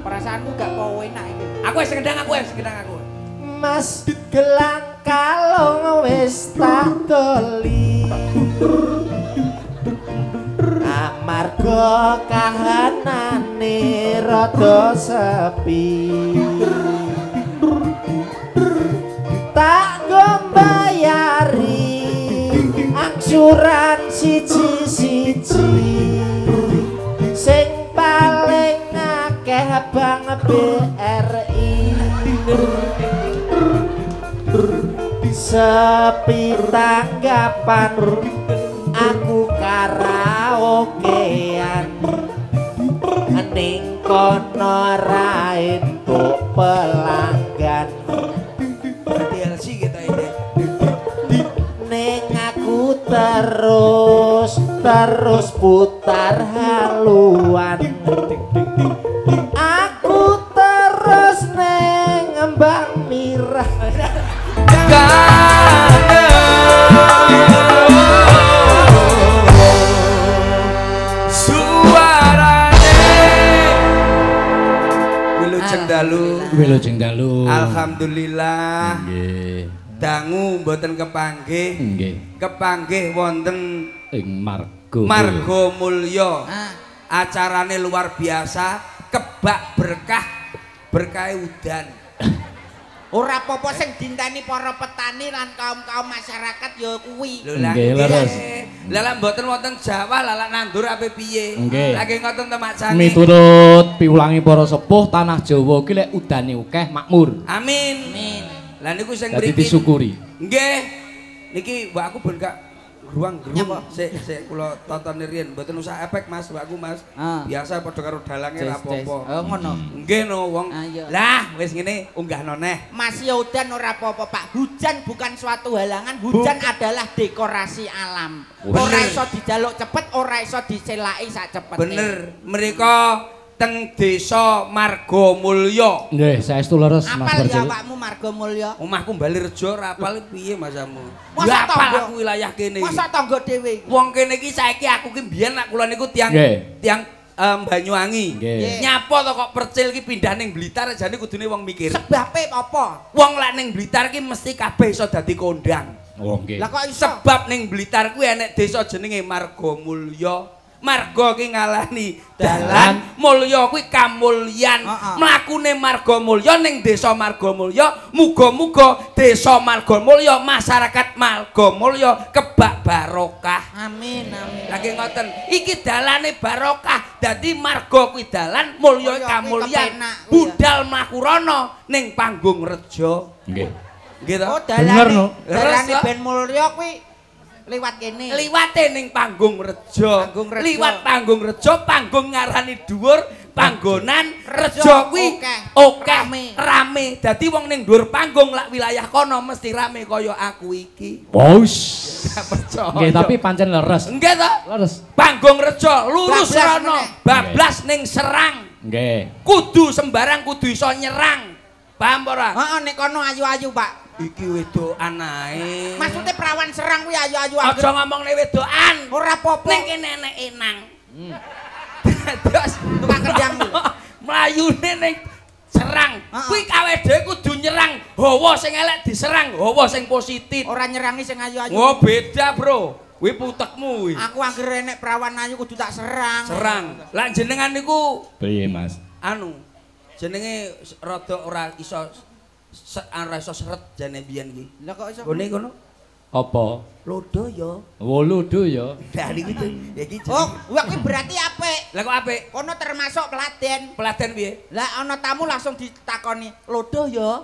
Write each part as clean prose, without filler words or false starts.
Perasaanku gak kok enak iki. Aku wis kendang aku. Mas gelang kalong wis tak doli amarga kahanane rada sepi tak ngombayari angsuran siji-siji sing paling akeh Bang BRI sepi tanggapan aku karaokean ning kono ra entuk pelanggan DLC kita ini. ning aku terus putar haluan aku terus ning Mbak Mirah Wilujeng dalu. Alhamdulillah. Nggih. Dangu mboten kepanggih. Nggih. Kepanggih wonten Ing marga. Marga Mulya. Acarane luar biasa, kebak berkah udan. Ora apa-apa sing dinteni para petani lan kaum-kaum masyarakat ya kuwi. Nggih, leres. Lah mboten wonten Jawa lah nandur ape piye? Nggih. Lagi ngoten temaksane. Miturut piwulangi para sepuh tanah Jawa ki lek udane akeh makmur. Amin. Lah niku sing Dadi mriki. disyukuri. Nggih. Niki mbakku ben gak gruang-gruang sik kula tontoni riyen mboten usah efek Mas, mbakku Mas. Biasa padha karo dalange ra apa-apa. Oh ngono. Nggih no wong. Lah wis ngene unggahno neh. Mas ya udan ora apa-apa Pak. Hujan bukan suatu halangan, hujan adalah dekorasi alam. Ora iso dijaluk cepet, ora iso dicelaki sak cepete. Bener. Mereka teng desa Marga Mulya. Nggih, saestu leres Mas Apal ya Berjil. awakmu Marga Mulya? Omahku Balirejo ra apal piye masamu? Masa Apal tangga? aku wilayah kene iki. Masa tangga dhewe? Wong kene iki saiki aku ki mbiyen nak kula niku tiang Banyuwangi. Nggih. Nyapa to kok percil ki pindah ning Blitar jane kudune wong mikir. Sebabe apa? Wong lek ning Blitar ki mesti kabeh iso dadi kondang. Oh nggih. Lah kok iso? Sebab ning Blitar kuwi enek desa jenenge Marga Mulya. Marga ki ngalani dalan, mulya kuwi kamulyan. Mlakune Marga Mulya ning desa Marga Mulya, muga-muga desa Marga Mulya, masyarakat Marga Mulya kebak barokah. Amin, amin. Lagi ngoten, iki dalane barokah. Dadi marga kuwi dalan, mulya kamulyan. Budal mlaku rono ning panggung reja. Nggih. Nggih to? Oh, Bener, no? dalane ben mulya kuwi liwat kene. Liwate ning panggung reja. Panggung reja. Liwat panggung reja, panggung ngarani dhuwur, panggonan reja kuwi Rame. rame. Dadi wong ning dhuwur panggung lak wilayah kono mesti rame kaya aku iki. Wos. Gak percaya. Nggih, tapi pancen leres. Nggih to? Leres. Panggung reja lurus Bablas rono, meneh. bablas ning Serang. Nggih. Kudu sembarang kudu iso nyerang. Paham ora? Heeh, nek kono ayu-ayu, Pak. Iki wedokan ae. Maksudnya perawan Serang kuwi ayu-ayu. Aja ngomongne wedokan. Ora apa-apa. Ning kene enek enang. Terus tukang kendang. Mlayune ning Serang. Kuwi kawe dhewe kudu nyerang. Hawa sing elek diserang, hawa sing positif. Ora nyerangi sing ayu-ayu. Oh, beda, Bro. Kuwi putekmu kuwi. Aku anggere enek perawan ayu kudu tak serang. Serang. Lah jenengan niku Piye, Mas? anu jenenge rada ora iso ora iso seret jane biyen iki. Lah kok iso? Gone kono Apa? lodo ya. Woludo ya. Dari gitu. Iki Oh, kuwi berarti apik. Lah kok apik? Kono termasuk peladen. Peladen piye? Lah ana tamu langsung ditakoni, "Lodo ya?"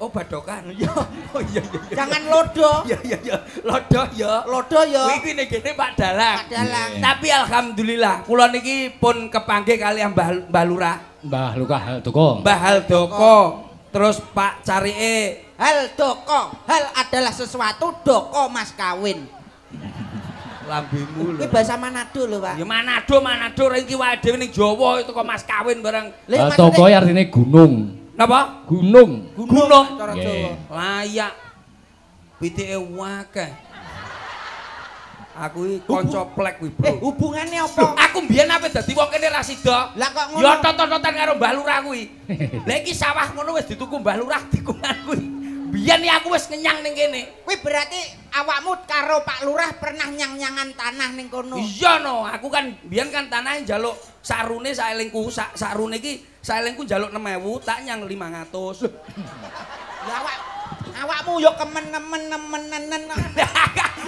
Oh badokan. Ya. Oh iya. Jangan lodo. Iya. Lodo ya. Lodo ya. Kuwi ning kene Pak Dalang. Pak Dalang. Tapi alhamdulillah kula niki pun kepanggih kalian Mbah Lurah. Mbah Luka Doko. Mbah Haldoko. Terus Pak Carike. Hal doko. Hal adalah sesuatu, doko mas kawin. Lambemu lho. Ini bahasa Manado lho, Pak. Ya Manado iki wae dhewe ning Jawa itu kok mas kawin barang. Doko artine gunung. Napa? Gunung. Gunung. Cara Nggih. Jawa. Layak. Pitike akeh. Aku iki kanca plek kuwi, Bro. Hubungane apa? Aku mbiyen ape dadi wong kene ra sida. Lah kok ngono? Ya tot-totan karo Mbah Lurah kuwi. Lah iki sawah ngono wis dituku Mbah Lurah dikungan kuwi. Biyen iki aku wis kenyang ning kene. Kuwi berarti awakmu karo Pak Lurah pernah nyang-nyangan tanah ning kono. Iya no, aku kan biyen kan tanahe njaluk sarune saelingku, sarune iki saelingku njaluk 6.000, tak nyang 500. Ya awakmu yo kemen-kemen-nemenen.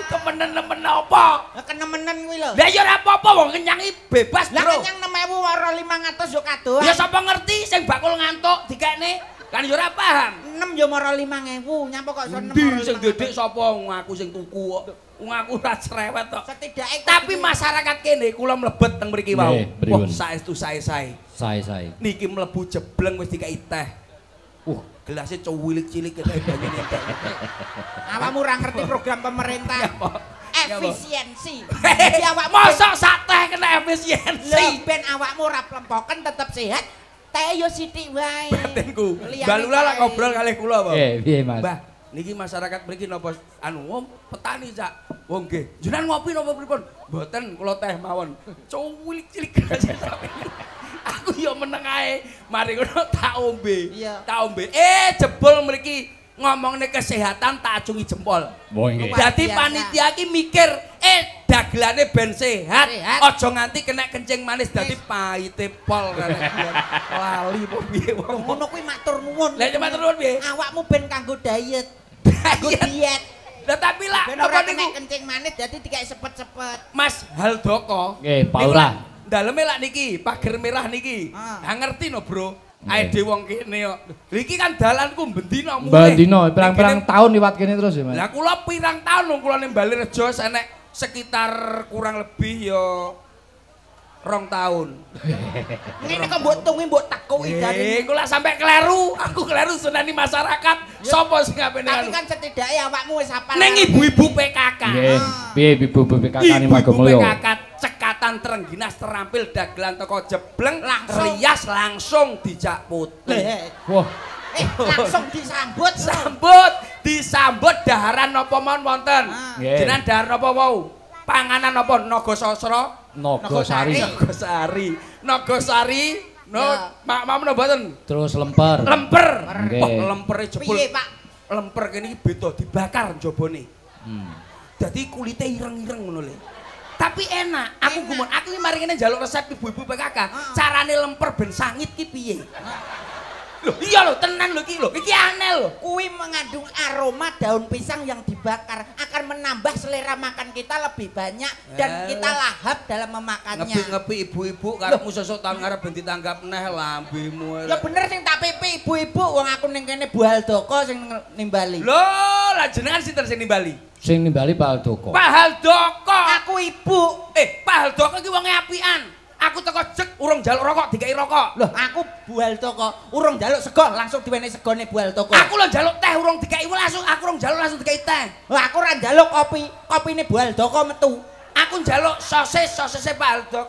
Kemenen-nemen apa? Kenemenen kuwi lho. Lah ya ora apa-apa wong kenyang iki bebas, Lah Bro. kenyang 6.000 karo 500 yo kadoan. Ya sapa ngerti sing bakul ngantuk dikekne? Kan ya ora paham. 6 yo maro 5.000, nyapa kok iso 6 Endi maro sing 500? dedek sapa? Wong aku sing tuku kok. Wong aku ora cerewet kok. Setidake Tapi masyarakat kene kula mlebet teng mriki wau. Nggih, pripun? Wah, saestu sae-sae. Sae. Niki mlebu jebleng wis dikai teh. Gelasnya cuwilik-cilik kene banyune teh. awakmu ora ngerti program pemerintah. Apa? Efisiensi. Jadi awakmu Mosok sak teh kena efisiensi. lho ben awakmu ora plempoken tetep sehat. Teh yo sithik wae. Batinku. Liyane Mbak Lula lah kae. ngobrol kalih kula, Pak. Piye Mas? Mbah, niki masyarakat mriki napa wong petani, Cak. Wong nggih. Jenengan ngopi napa pripun? Mboten, kula teh mawon. Cuwilik-cilik gelasnya sampe. Aku yo meneng ae. Mari ngono tak ombe. Iya. Tak ombe. Jebul mriki ngomongne kesehatan tak acungi jempol. Wah nggih. Dadi biasa. panitia iki mikir, dagelane ben sehat, Sehat. aja nganti kena kencing manis dadi pahite pol kan. Lali apa piye wong. Ngono kuwi matur nuwun. Lah cuma terus piye? Awakmu ben kanggo diet. Kanggo diet. Lah tapi lah Ben apa ora kena niku kencing manis dadi dikai sepet-sepet. Mas Haldoko. Nggih, Pak niku Lurah. lah, daleme lak niki, pager merah niki. Ah. Ngerti no, Bro? Ae dhewe wong kene kok. Lha iki kan dalanku bendina mulih. Bandino pirang-pirang tahun liwat kene terus ya Mas. Lah kula pirang tahun wong kula ning Balirejo enek sekitar kurang lebih ya 2 tahun. Ngene kok mbok tungi mbok tekuk idane. Kula sampe kleru, aku kleru senani masyarakat. Sopo sing ngapene Tapi anu? kan setidake awakmu wis hafal. Ning ibu-ibu PKK. Nggih, piye ibu PKK ni Ibu-ibu Magomulyo? PKK cekatan Trengginas terampil dagelan teko jebleng Langsung. rias langsung dijak putih. Wah, Langsung disambut. Disambut daharan napa mawon wonten. Nggih. Jenengan dahar napa wau? Panganan napa naga sasra? Nogosari. Nogosari. No, Ya. mak mboten. Terus lemper. Lemper. Nggih. Wah, lempere jebul. Piye, Pak? Lemper kene iki beda dibakar njabane. Hmm. Dadi kulite ireng-ireng ngono lho. Tapi enak. Aku gumun, aku iki mari kene njaluk resep ibu-ibu PKK. Carane lemper ben sangit ki piye? Loh, iya lho, tenan lho iki lho. Iki aneh lho. Kuwi mengandung aroma daun pisang yang dibakar akan menambah selera makan kita lebih banyak dan kita lahap dalam memakannya. Ngepi-ngepi ibu-ibu karepmu sesuk tahun ngarep ben ditanggap neh lambemu. Ya bener sing tak pipi ibu-ibu wong aku ning kene Bu Haldoko sing nimbali. Lho, lah jenengan sinten sing nimbali? Sing nimbali Pak Aldoko. Pak Haldoko. Aku ibu. Pak Haldoko iki wonge apian. Aku teko jek urung njaluk rokok dikai rokok. Loh, aku Bu Haldoko urung njaluk sego langsung diwenehi segone Bu Haldoko. Aku lho njaluk teh urung dikai langsung, aku urung njaluk langsung dikai teh. Lah aku ora njaluk kopi, kopine Bu Haldoko metu. Aku njaluk sosise Pak Haldoko.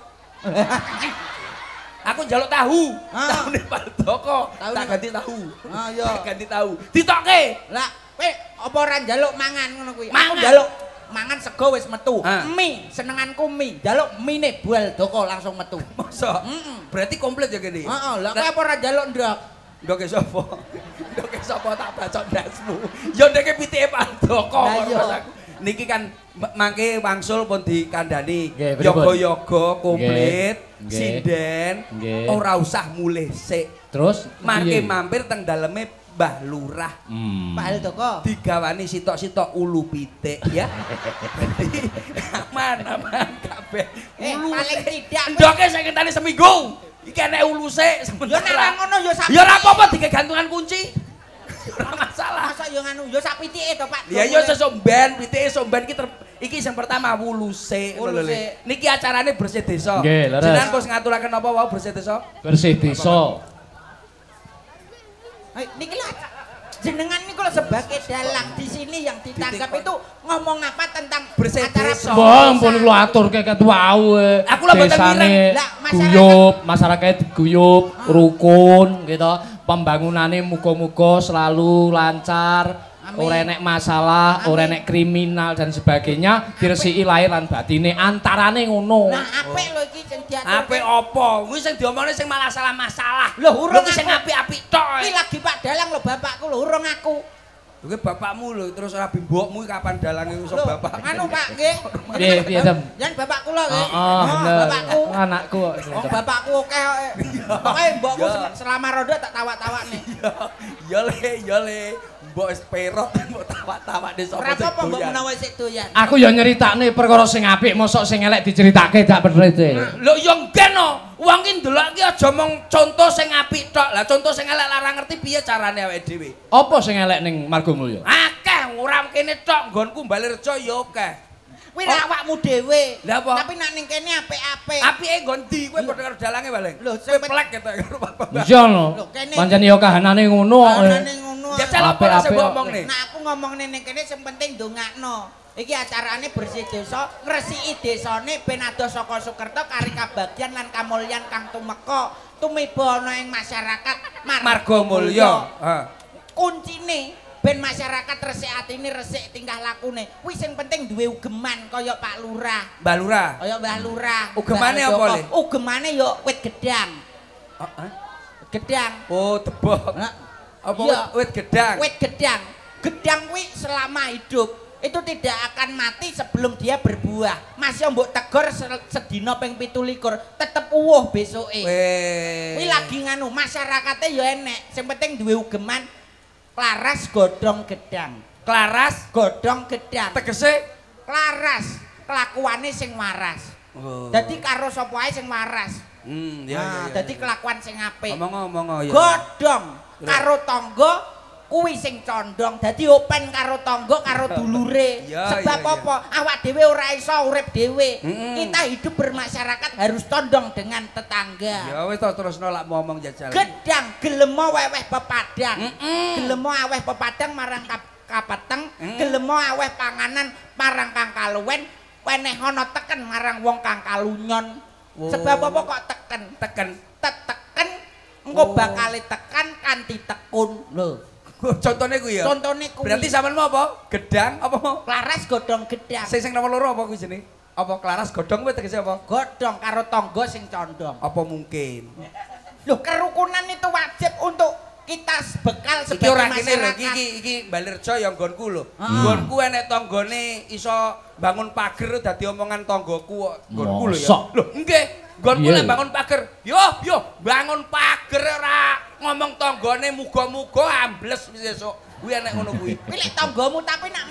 Aku njaluk tahu. Tahune Pak Haldoko. Tahune- Tak ganti tahu. Ah, iya. Tak ganti tahu. Ditokke. Lah, kowe apa ora njaluk mangan ngono kuwi? Aku Mangan. njaluk mangan sego wis metu. Ah. Mie, senenganku mie. Njaluk mine Bu Haldoko langsung metu. Masa? Berarti komplit ya gini? Heeh, lah kowe apa ora njaluk ndok? Ndoke sapa? Ndoke sapa tak bacok ndasmu. Ya ndeke pitike Pak Haldoko. Lah iya. Niki kan mangke wangsul pun dikandani Nggih, pripun? yoga-yoga komplit, Nggih. sinden, Nggih. ora usah mulih sik. Terus Mangke piye? mampir teng daleme Mbah Lurah. Hmm. Pak Haldoko. Digawani sitok-sitok ulu pitik ya. aman kabeh. Paling tidak Ndoke saya kentani seminggu. Iki enek uluse yo sebentar. nek ora ngono yo sak. Ya ora apa-apa dike gantungan kunci. Ora masalah. Masa yo nganu yo sak pitike to, Pak. Ya yo sesomben, pitike somben iki sing pertama wuluse ngono lho. Wuluse. Niki acarane bersih desa. Nggih, leres. Jenengan bos ngaturaken apa wae bersih desa? Bersih desa. Niki lah jenengan niku lho sebagai dalang di sini yang ditangkap itu ngomong apa tentang Bersih acara desa. Wah, ampun kula atur keket wau. Aku lah mboten mireng. Lah, masyarakat- Guyub, masyarakat guyub, rukun gitu. Pembangunane muga-muga selalu lancar, ora enek masalah, ora enek kriminal dan sebagainya, diresiki lahir lan batine antarane ngono. Nah, apik lho iki sing diatur. Apik apa? Kuwi sing diomongne sing malah masalah. Lho, urung sing apik-apik tok. Iki lagi Pak Dalang lho bapakku lho, urung aku. Kuwi bapakmu lho, terus ora bimbokmu kapan dalange iso bapak. Anu Pak nggih. Piye Tem? Jan bapak kula nggih. Heeh, bapakku. Anakku kok. Oh, bapakku akeh kok. Pokoke mbokku selama rondo tak tawak-tawakne. Ya le. Mbok wis perot mbok tawak-tawakne sapa. Ora apa-apa mbok menawa sik doyan. Aku ya nyeritakne perkara sing apik, mosok sing elek diceritake dak penrete. Lho ya ngeno. Wong ki ndelok ki aja mung contoh sing apik tok. Lah contoh sing elek lara ngerti piye carane awake dhewe. Apa sing elek ning Margomulya? Akeh ora kene tok nggonku Balirejo ya akeh. Kuwi awakmu dhewe. Lah apa? Tapi nek ning kene apik-apik. Apike nggon ndi kowe padha karo dalange Baleng. Lho, kowe plek ketok karo bapak. Iya lho. Kene. Pancen ya kahanane ngono. Kahanane ngono. Ya celok ora sing ngomongne. Nah aku ngomongne ning kene sing penting ndongakno. Iki acarane bersih desa, ngresiki desane ben adoh saka Sukerto kari kabagyan lan kamulyan kang tumeka tumiba ana ing masyarakat Margomulya. Heeh. Kuncine ben masyarakat resik atine, resik tingkah lakune. Kuwi sing penting duwe ugeman kaya Pak Lurah. Mbah Lurah. Kaya Mbah Lurah. Ugemane apa, Le? Ugemane ya wit gedang. Heeh. Gedang. Oh, tebok. Apa wit gedang? Wit gedang. Gedang kuwi selama hidup itu tidak akan mati sebelum dia berbuah. Masih mbok tegor sedina ping 17 tetep uwuh besoke. Kuwi lagi nganu masyarakate ya enek, sing penting duwe ugeman klaras godhong gedang. Klaras Godhong gedang. tegese Klaras, kelakuane sing waras. Oh. Dadi karo sapa ae sing waras. Ya. Dadi kelakuan sing apik. Ngomong ya. Godhong karo tangga kuwi sing condong dadi open karo tangga karo dulure. Sebab apa? Awak dhewe ora iso urip dhewe. Kita hidup bermasyarakat harus condong dengan tetangga. Ya wis to terusno lak ngomong jajal. Gedang gelemo weweh pepadang. Gelemo aweh pepadang marang kapeteng, gelemo aweh panganan marang kang kaluwen, weneh ana teken marang wong kang kalunyon. Sebab apa kok teken? Teken engko bakal tekan kanthi tekun. Lho. Contone kuwi ya. Contone kuwi. Berarti sampean apa? Gedang apa? Klaras godhong gedang. Sing nomor loro apa kuwi jenenge? Apa klaras godhong kuwi tegese apa? Godhong karo tangga sing condong. Apa mungkin? Loh, kerukunan itu wajib untuk kita bekal sebagai masyarakat. Iki Balirejo ya nggonku lho. Nggonku enek tanggane iso bangun pager dadi omongan tanggoku kok. Nggonku lho ya. Lho, nggih. Nggonku lek bangun pager. Yo, bangun pager ora ngomong tanggane muga-muga ambles wis esuk. Kuwi enek ngono kuwi. Kuwi lek tanggamu tapi nak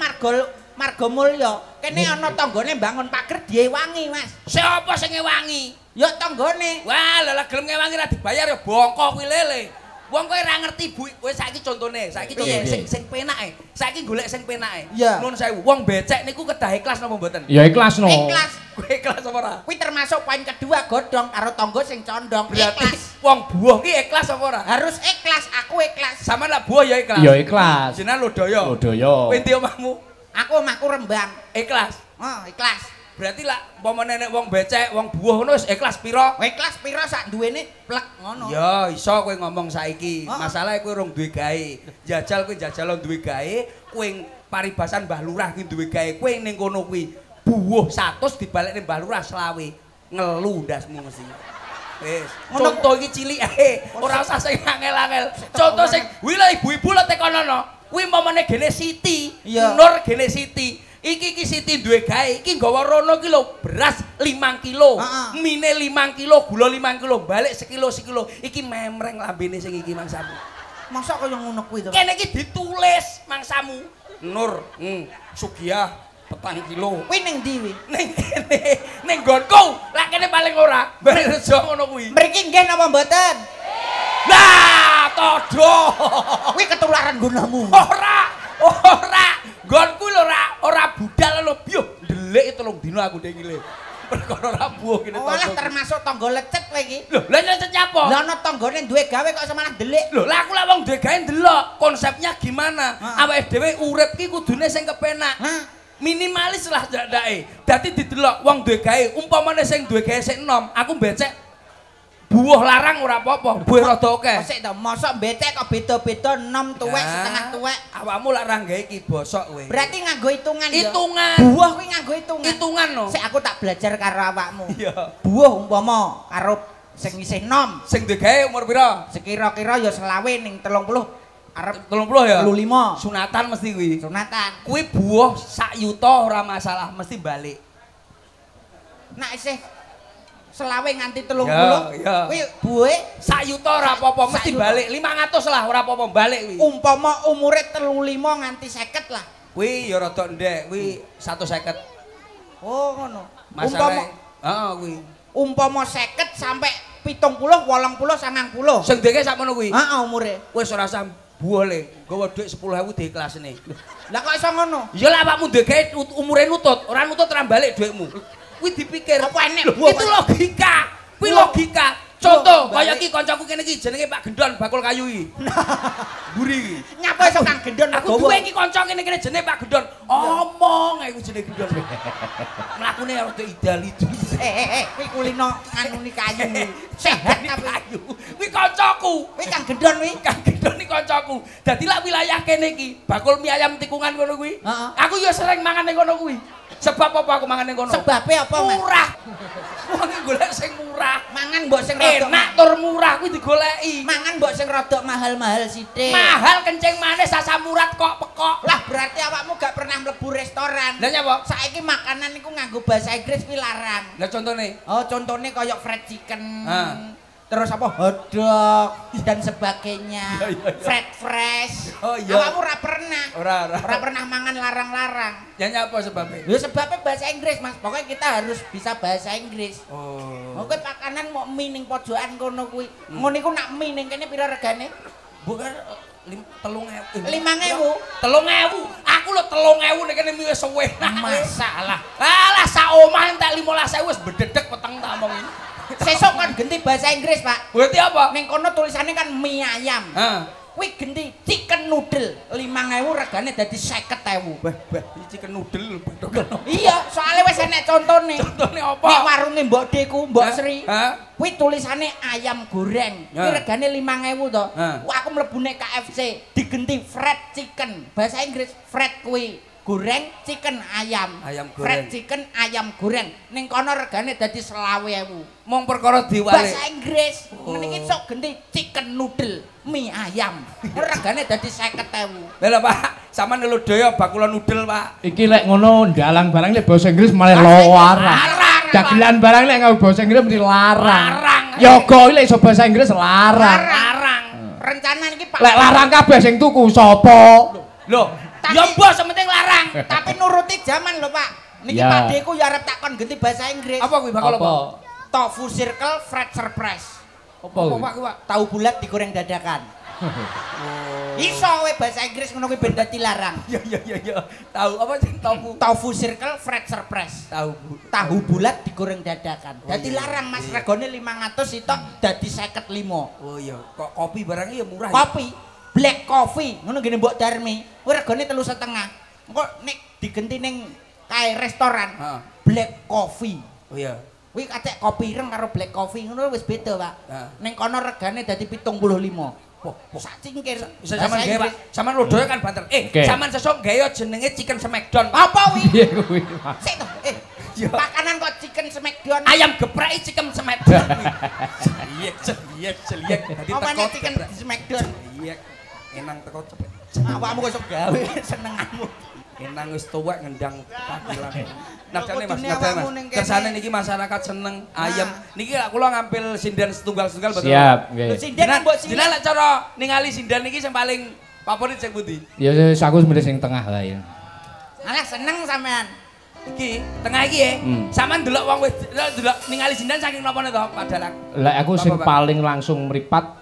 Margomulya, kene ana tanggane bangun pager diewangi, Mas. Siapa sing ngewangi? Ya tanggane. Wah, lha gelem ngewangi ra dibayar ya bongko kuwi lele. Wong kowe ora ngerti Bu, kowe saiki contone, saiki contoh sing penake. Saiki golek sing penake. Nuwun sewu, wong becek niku kedah ikhlas napa mboten? Ya ikhlas no. Ikhlas. Kowe ikhlas apa ora? Kuwi termasuk poin kedua godhong karo tangga sing condong. Berarti Ikhlas. wong buah ki ikhlas apa ora? Harus ikhlas, aku ikhlas. Sama lah buah ya ikhlas. Ya ikhlas. Jenengan Lodaya. Lodaya. Kowe ndi omahmu? Aku omahku Rembang. Ikhlas. Oh, ikhlas. Berarti lah umpama nenek wong becek, wong buah ngono wis ikhlas pira? Ikhlas pira sak duwene plek ngono. Ya iso kowe ngomong saiki. Masalahe kowe urung duwe gawe. Jajal kowe jajal duwe gawe, kowe paribasan Mbah Lurah ki duwe gawe. Kowe ning kono kuwi buah 100 dibalekne Mbah Lurah 20. Ngelu ndasmu mesti. Wis. Contoh iki cilik ae. Ora usah sing angel-angel. Contoh sing kuwi lho ibu-ibu lho tekonono. Kuwi umpamane gene Siti, Nur gene Siti. Iki Siti duwe gawe, iki nggawa rono ki lho beras 5 kilo, mine 5 kilo, gula 5 kilo, balik sekilo. Iki memreng lambene sing iki mangsamu. Masa kaya ngono kuwi to? Kene iki ditulis mangsamu. Nur, Sugiyah 4 kilo. Kuwi ning ndi wi? Ning kene, ning nggonku. Lah kene paling ora. Balirejo ngono kuwi. Mriki nggih napa mboten? Lah, todo. Kuwi ketularan gunamu. Ora. Nggonku lho ora budal lho biyo. Ndelik 3 dina aku dengile. Perkara ora buah kene tangga. Malah termasuk tangga lecet kowe iki. Lho, lha lecet apa? Lah ana tanggane duwe gawe kok malah ndelik. Lho, lah aku lak wong duwe gawe ndelok. Konsepnya gimana? Awake dhewe urip ki kudune sing kepenak. Minimalis lah ndake. Dadi didelok wong duwe gawe, umpamane sing duwe gawe sik enom, aku becek Buah larang ora apa-apa, buah rada akeh. Sik to, mosok becek kok beda-beda enom tuwek setengah tuwek. Awakmu lak ra gawe ki bosok kowe. Berarti nganggo hitungan ya. Hitungan. Buah kuwi nganggo hitungan. Hitungan no. Sik aku tak belajar karo awakmu. Iya. Buah umpama karo sing isih nom. Sing digawe umur pira? Sekira-kira ya selawe ning 30 arep 30 ya? 35. Sunatan mesti kuwi. Sunatan. Kuwi buah sak yuta ora masalah, mesti balik. Nak isih selawe nganti 30. Ya. Kuwi buwe Sak yuta ora apa-apa, mesti balik. 500 lah ora apa-apa balik kuwi. umpama umure 35 nganti 50 lah. Kuwi ya rada ndek, kuwi 150. Oh ngono. Masalah. Heeh kuwi. Umpama 50 sampai 70, 80, 90. Sing dhewe sakmono kuwi. Heeh umure. Wis ora usah buole, nggawa dhuwit 10.000 diikhlasne. Lah kok iso ngono? Ya lah awakmu dhewe umure nutut, ora nutut ora balik dhuwitmu. Kuwi dipikir. Apa enek Itu logika. Kuwi logika. Contoh kaya iki kancaku kene iki jenenge Pak Gendon bakul kayu iki. Buri iki. Nyapa iso Kang Gendon Aku duwe iki kanca kene jenenge Pak Gendon. Omong ae kuwi jenenge Gendon. Mlakune rada idal-idul. Kuwi kulino nganuni kayu. Sehat tapi Kayu. Kuwi kancaku. kuwi Kang Gendon kuwi. Kang Gendon iki kancaku. Dadi lak wilayah kene iki bakul mie ayam tikungan ngono kuwi. Heeh. Aku ya sering mangan ning kono kuwi. Sebab apa aku mangan ning kono? Sebabe apa, Mas? Murah. Wong golek sing murah. Mangan mbok sing rada Enak tur murah kuwi digoleki. mangan mbok sing rada mahal-mahal sithik. Mahal kencing manis sasamurat kok pekok. Lah berarti awakmu gak pernah mlebu restoran. Lah nyapa? Saiki makanan iku nganggo bahasa Inggris kuwi larang. Lah contone. Oh, contohnya kayak fried chicken. Ah. Terus apa? Hotdog dan sebagainya. Iya, iya, iya. Fried fresh. Oh, iya. Awakmu ora pernah. Ora. Ora pernah mangan larang-larang. Ya nyapa sebabnya? Ya sebabnya bahasa Inggris, Mas. Pokoknya kita harus bisa bahasa Inggris. Oh. Oke, pakanan mau mie ning pojokan kono kuwi. Ngono iku nak mie ning kene pira regane? Bukan 3.000. 5.000. 3.000. Aku lho 3.000 nek kene wis suwe. Masalah. Alah sak omah entek 15.000 wis bededek peteng tak omong ini. Sesuk kan ganti bahasa Inggris, Pak. Berarti apa? Ning kono tulisannya kan mie ayam. Heeh. Kuwi ganti chicken noodle. 5.000 regane dadi 50.000. Bah, iki chicken noodle bedok. Iya, soalnya wis enek contone. Contone apa? Nek warunge Mbok Deku, Mbok Sri. Hah? Kuwi tulisane ayam goreng. Kuwi regane 5.000 to. Wah, aku mlebu nek KFC digenti fried chicken. Bahasa Inggris fried kuwi goreng chicken ayam. Ayam goreng. Fried chicken ayam goreng. Ning kono regane dadi 20.000. Mong perkara diwale. Bahasa Inggris. Ngene iki sok genti chicken noodle, mie ayam. Regane dadi 50.000. Lah Pak, sampean lho daya bakulan noodle, Pak. Iki lek ngono ndalang barang lek basa Inggris malah larang. Dagelan barang lek nganggo basa Inggris mesti larang. Yoga iki lek iso basa Inggris larang. Larang. Rencana iki Pak. Lek larang kabeh sing tuku sapa? Lho, ya mbok sementing larang. Tapi nuruti zaman lho, Pak. Niki Ya. padeku ya arep takon ganti bahasa Inggris. Apa kuwi bakal apa? Tofu circle fried surprise. Apa Apa kuwi? Pak kuwi, Pak? Tahu bulat digoreng dadakan. Iso we bahasa Inggris ngono kuwi ben dadi larang. Ya. Tahu apa sih tofu? Tofu circle fried surprise. Tahu, Bu. Tahu bulat digoreng dadakan. Dadi iya. larang Mas, regane 500 sitok dadi 55. Oh iya, kok kopi barangnya ya murah. Kopi, black coffee, ngono gini Mbok Darmi. Kuwi regane 3,5. Engko nek digenti ning kae restoran, Heeh. black coffee. Oh iya. Kuwi kacek kopi ireng karo black coffee ngono wis beda, Pak. Heeh. Ning kono regane dadi 75. Poh, Sak cingkir. bisa sampean gawe, Pak. Sampean lodoe kan banter. Oke. Sampean sesuk gawe jenenge chicken smackdown. Apa wi? Piye kuwi? Mas? Sik to. Iya. Makanan kok chicken smackdown. Ayam geprek chicken smackdown. Celiek. Dadi Apa teko nek chicken geprek. di smackdown? Celiek. Enang teko cepet. Awakmu kok iso gawe senenganmu. Enang wis tuwek ngendang padilan. Nadane Mas, Kudune nadane awakmu Mas. ning kene. Kersane niki masyarakat seneng ayam. Niki lak kula ngambil sinden setunggal-setunggal betul. Siap, Lho nggih. sinden mbok sini. Jenengan lek cara ningali sinden niki sing paling favorit sing pundi? Ya wis aku milih sing tengah lah ya. Alah seneng sampean. Iki, tengah iki ya. Sampean delok wong wis delok ningali sinden saking nopone to padahal. Lek aku sing Bapak. paling langsung mripat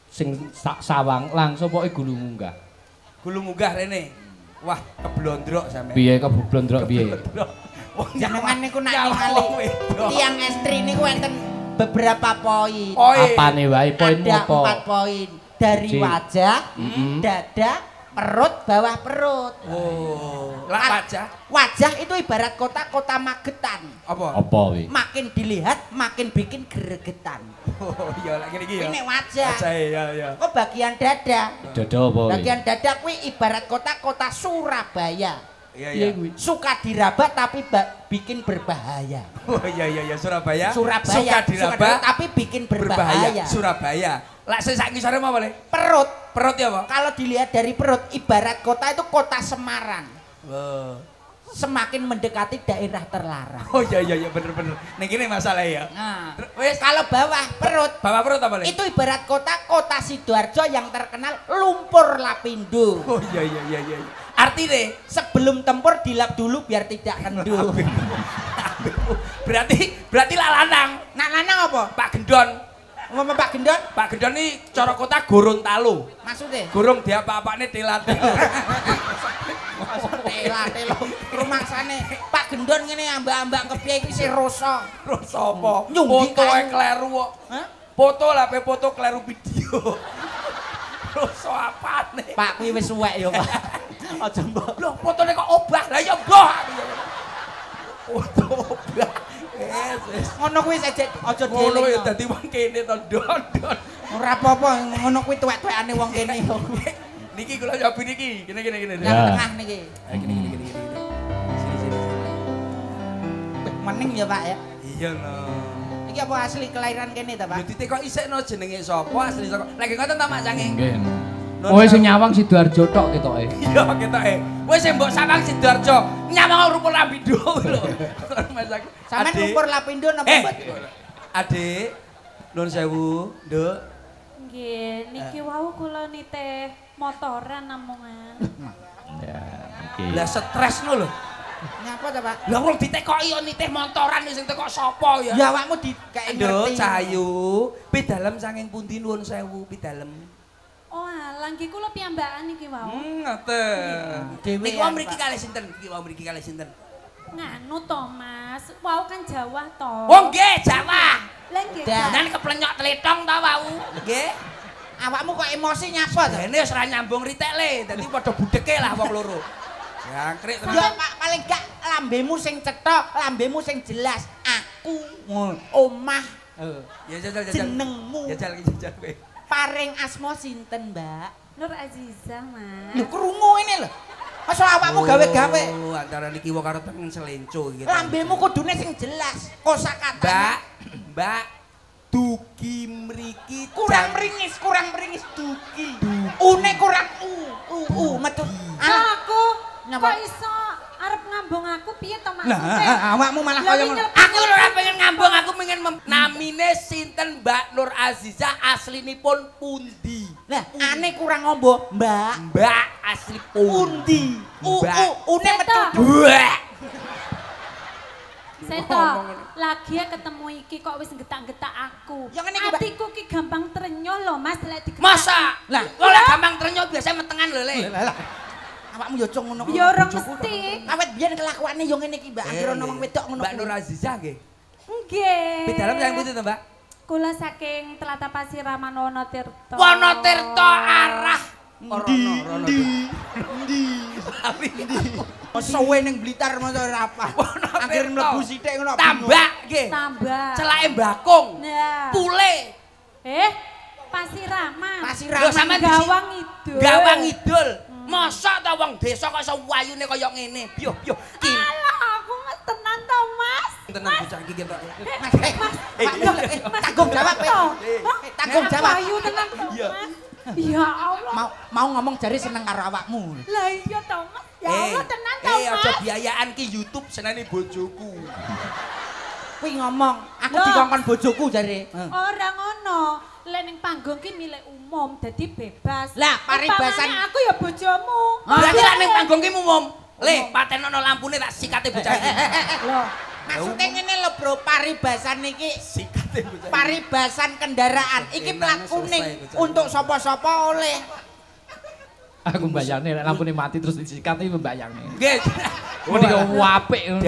sing sak sawang langsung pokoke gulu munggah. Gulu munggah rene. Wah, keblondrok sampean. Piye keblondrok piye? Wong Jenengan niku nak nyawa ningali wedok. tiang estri niku enten beberapa poin. Poin. Apane wae poinmu Ada apa? 4 poin. Dari Siji. wajah, Mm-mm. dada, perut bawah perut. Oh, lah wajah. Wajah itu ibarat kota Magetan. Apa? Apa wi? Makin dilihat makin bikin gregetan. Oh, iya lah ngene iki ya. Ini wajah. Wajah ya. Kok bagian dada? Dada apa wi? Bagian dada kuwi ibarat kota Surabaya. Iya. Suka diraba tapi bikin berbahaya. Oh iya Surabaya. Suka diraba tapi bikin berbahaya. Surabaya. Lah sing sak ngisore apa le? Perut. Perut ya, Pak? Kalau dilihat dari perut, ibarat kota itu kota Semarang. Semakin mendekati daerah terlarang. Oh iya bener. Ning kene masalah ya. Nah, wis kalau bawah perut. Bawah perut apa le? Itu ibarat kota Sidoarjo yang terkenal lumpur lapindo. Oh iya. Artinya sebelum tempur dilap dulu biar tidak kendur. berarti lah lanang. Nak lanang apa? Pak Gendon. Ngomong Pak Gendon? Pak Gendon ini cara kota Gorontalo. Maksudnya? Gurung dia apa-apane telat-telo. Telat-telo. Rumangsane Pak Gendon ngene ambak-ambak kepiye iki sing rosa. Rosa apa? Nyunggi Fotoe kleru kok. Hah? Foto lah foto kleru video. Rosa apane? Pak kuwi wis suwek ya, Pak. Aja mbok. Loh, fotone kok obah. Lah ya mbah. Foto obah. Ngono kuwi aja aja dieling. Ngono ya dieling. dadi wong kene to, Don. Ora apa-apa, ngono kuwi tuwek-tuwekane wong kene. Niki kula nyobi niki. Kene. Yang tengah niki. Gini. Sini. Mening ya, Pak ya. Iya no. Iki apa asli kelahiran kene ta, Pak? Lho titik kok isekno jenenge sapa asli saka. Lagi ngoten ta Mak Sange? Nggih. Kowe sing nyawang Sidoarjo tok ketoke. Iya ketoke. Kowe sing mbok sawang Sidoarjo, nyawang rumpul Lapindo lho. Sampeyan rumpul Lapindo napa mboten? Adik, nuwun sewu, Nduk. Nggih, niki wau kula nitih motoran namungan. Ya, iki. Lah stres no lho. Nyapa ta, Pak? Lah wong ditekoki yo nitih motoran sing teko sapa ya? Ya awakmu dikek Nduk, ngerti. Cahayu, pidalem saking pundi nuwun sewu pidalem. Oh, alah nggih kula piyambakan iki wau. Ngoten. Dhewe Niki wau mriki kalih sinten? Nganu to, Mas. Wau kan Jawa to. Oh nggih, Jawa. Lah nggih. Nan keplenyok tletong to wau. Nggih. Awakmu kok emosi nyapa to? Dene wis ora nyambung ritek le, dadi padha budheke lah wong loro. Jangkrik tenan. Ya Pak, paling gak lambemu sing cetok, lambemu sing jelas. Aku omah Ya jajal. jenengmu. Jajal kowe. Paring asma sinten, Mbak? Nur Azizah, Mas. Lho krungu ini lho. Masa awakmu gawe-gawe? Oh, antara niki wae karo tengen selenco iki. Lambemu kudune sing jelas. Kosakatane. Mbak, dugi mriki kurang meringis dugi. Une kurang metu. Aku Nyapa? kok iso arep ngambung aku piye to maksudnya? Nah, awakmu malah Lah, kaya wingi Aku lho ora pengen ngambung, aku pengen namine sinten Mbak Nur Azizah aslinipun pundi? Lah, ane kurang ngombo, Mbak. Mbak asli Pundi. Une metu. Buah. Seto, lagi ya ketemu iki kok wis getak-getak aku. Yang ngene iki, Mbak. Atiku ki gampang trenyol lho, Mas, lek digetak. Masa? Lah, oleh gampang trenyol biasa metengan lho, Le. Lah. Awakmu yo cung ngono. Ya ora mesti. Awet biyen kelakuane yo ngene iki, Mbak. Anggere ono wong wedok ngono. Mbak Nur Azizah nggih. Nggih. Pidalem sayang putih to, Mbak? Kula saking Tlatah Pasiraman Wonotirta. Wonotirta arah Ndi. Sowe ning Blitar masa ora apa. Anggere mlebu sithik ngono. Tambak nggih. Tambah. Celake Bakung. Nah. Pule. Pasiraman. Lho sampean Gawang Idul. Gawang Idul. Masa ta wong desa kok iso wayune kaya ngene? Piyo. Alah, aku mah tenan to, Mas. Tenan bocah iki ketok. Tanggung jawab. Tanggung jawab. Ayu tenan to, Mas. Ya Allah. Mau ngomong jari seneng karo awakmu. Lah iya to, Mas. Ya Allah tenan to, Mas. aja biayaan ki YouTube seneni bojoku. Kuwi ngomong, aku Loh. dikongkon bojoku jare. Ora ngono. Lek ning panggung ki milik umum, dadi bebas. Lah, paribasan- Umpamane aku ya bojomu. Berarti lek ning panggung ki umum. Le, patenono lampune tak sikate bocah iki. Loh, Maksudnya ngene lho, Bro, paribasan niki Sikate bocah. paribasan kendaraan. Iki plat kuning untuk sapa-sapa oleh. Aku mbayangne lek lampune mati terus disikat iki mbayangne. Nggih. Mending apik ngono.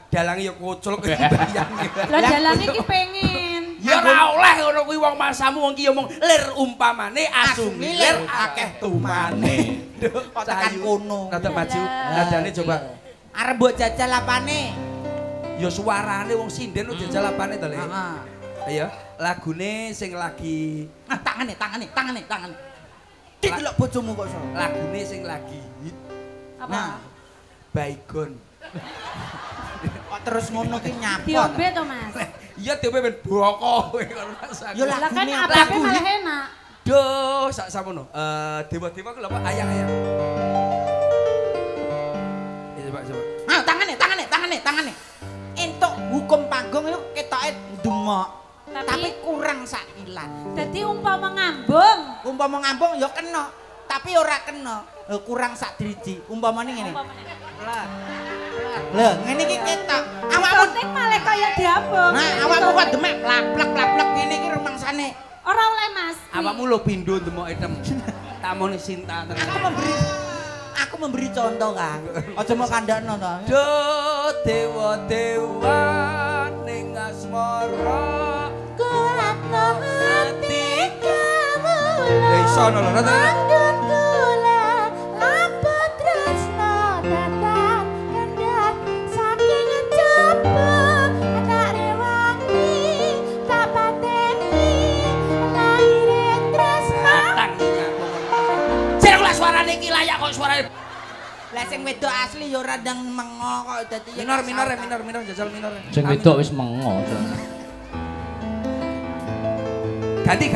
Dalang ya kucul kebayang. lah jalan iki pengen. Ya ora oleh ngono kuwi wong masamu wong ki ngomong lir umpamane asu milir akeh tumane. Kok tekan kono. Rada maju nadane coba. Arep mbok jajal apane? Ya suarane wong sinden jajal apane to, Le? Heeh. Ayo, lagune sing lagi Tangane. Didelok bojomu kok iso. lagune sing lagi hit Apa? Baygon. Kok terus ngono ki nyapa. Diombe to, Mas? Iya dhewe ben boko kowe karo rasaku. Yo Lah kan lagune apa? ababe malah enak. Duh, sak samono. Dewa-dewa ku lho apa ayang-ayang. Ya coba. Ah, tangane. Entuk hukum panggung itu ketoke ndemok. Tapi kurang sakilan. Dadi umpama ngambung. Umpama ngambung ya kena, tapi ora kena. Kurang sak driji. Umpamane ngene. Lah, ngene iki ketok. Awakmu Penting malah kaya diambung. Nah, awakmu kok demek plaplek ngene iki rumangsane. Ora oleh, Mas. Awakmu lho pindho ndemoke tem. Tamone Sinta tenan. Aku memberi contoh, Kang. Aja mau kandakno to. Duh, dewa-dewa ning asmara Kulatno hati kamu ya iso lho Andun kula apa tresno datang kendhat saking coba tak rewangi tak pateni lahir tresno Cek lah suarane iki layak kok suarane. Lah sing wedok asli ya ora ndang mengo kok dadi Minor jajal minor. Sing wedok wis mengo. Ganti.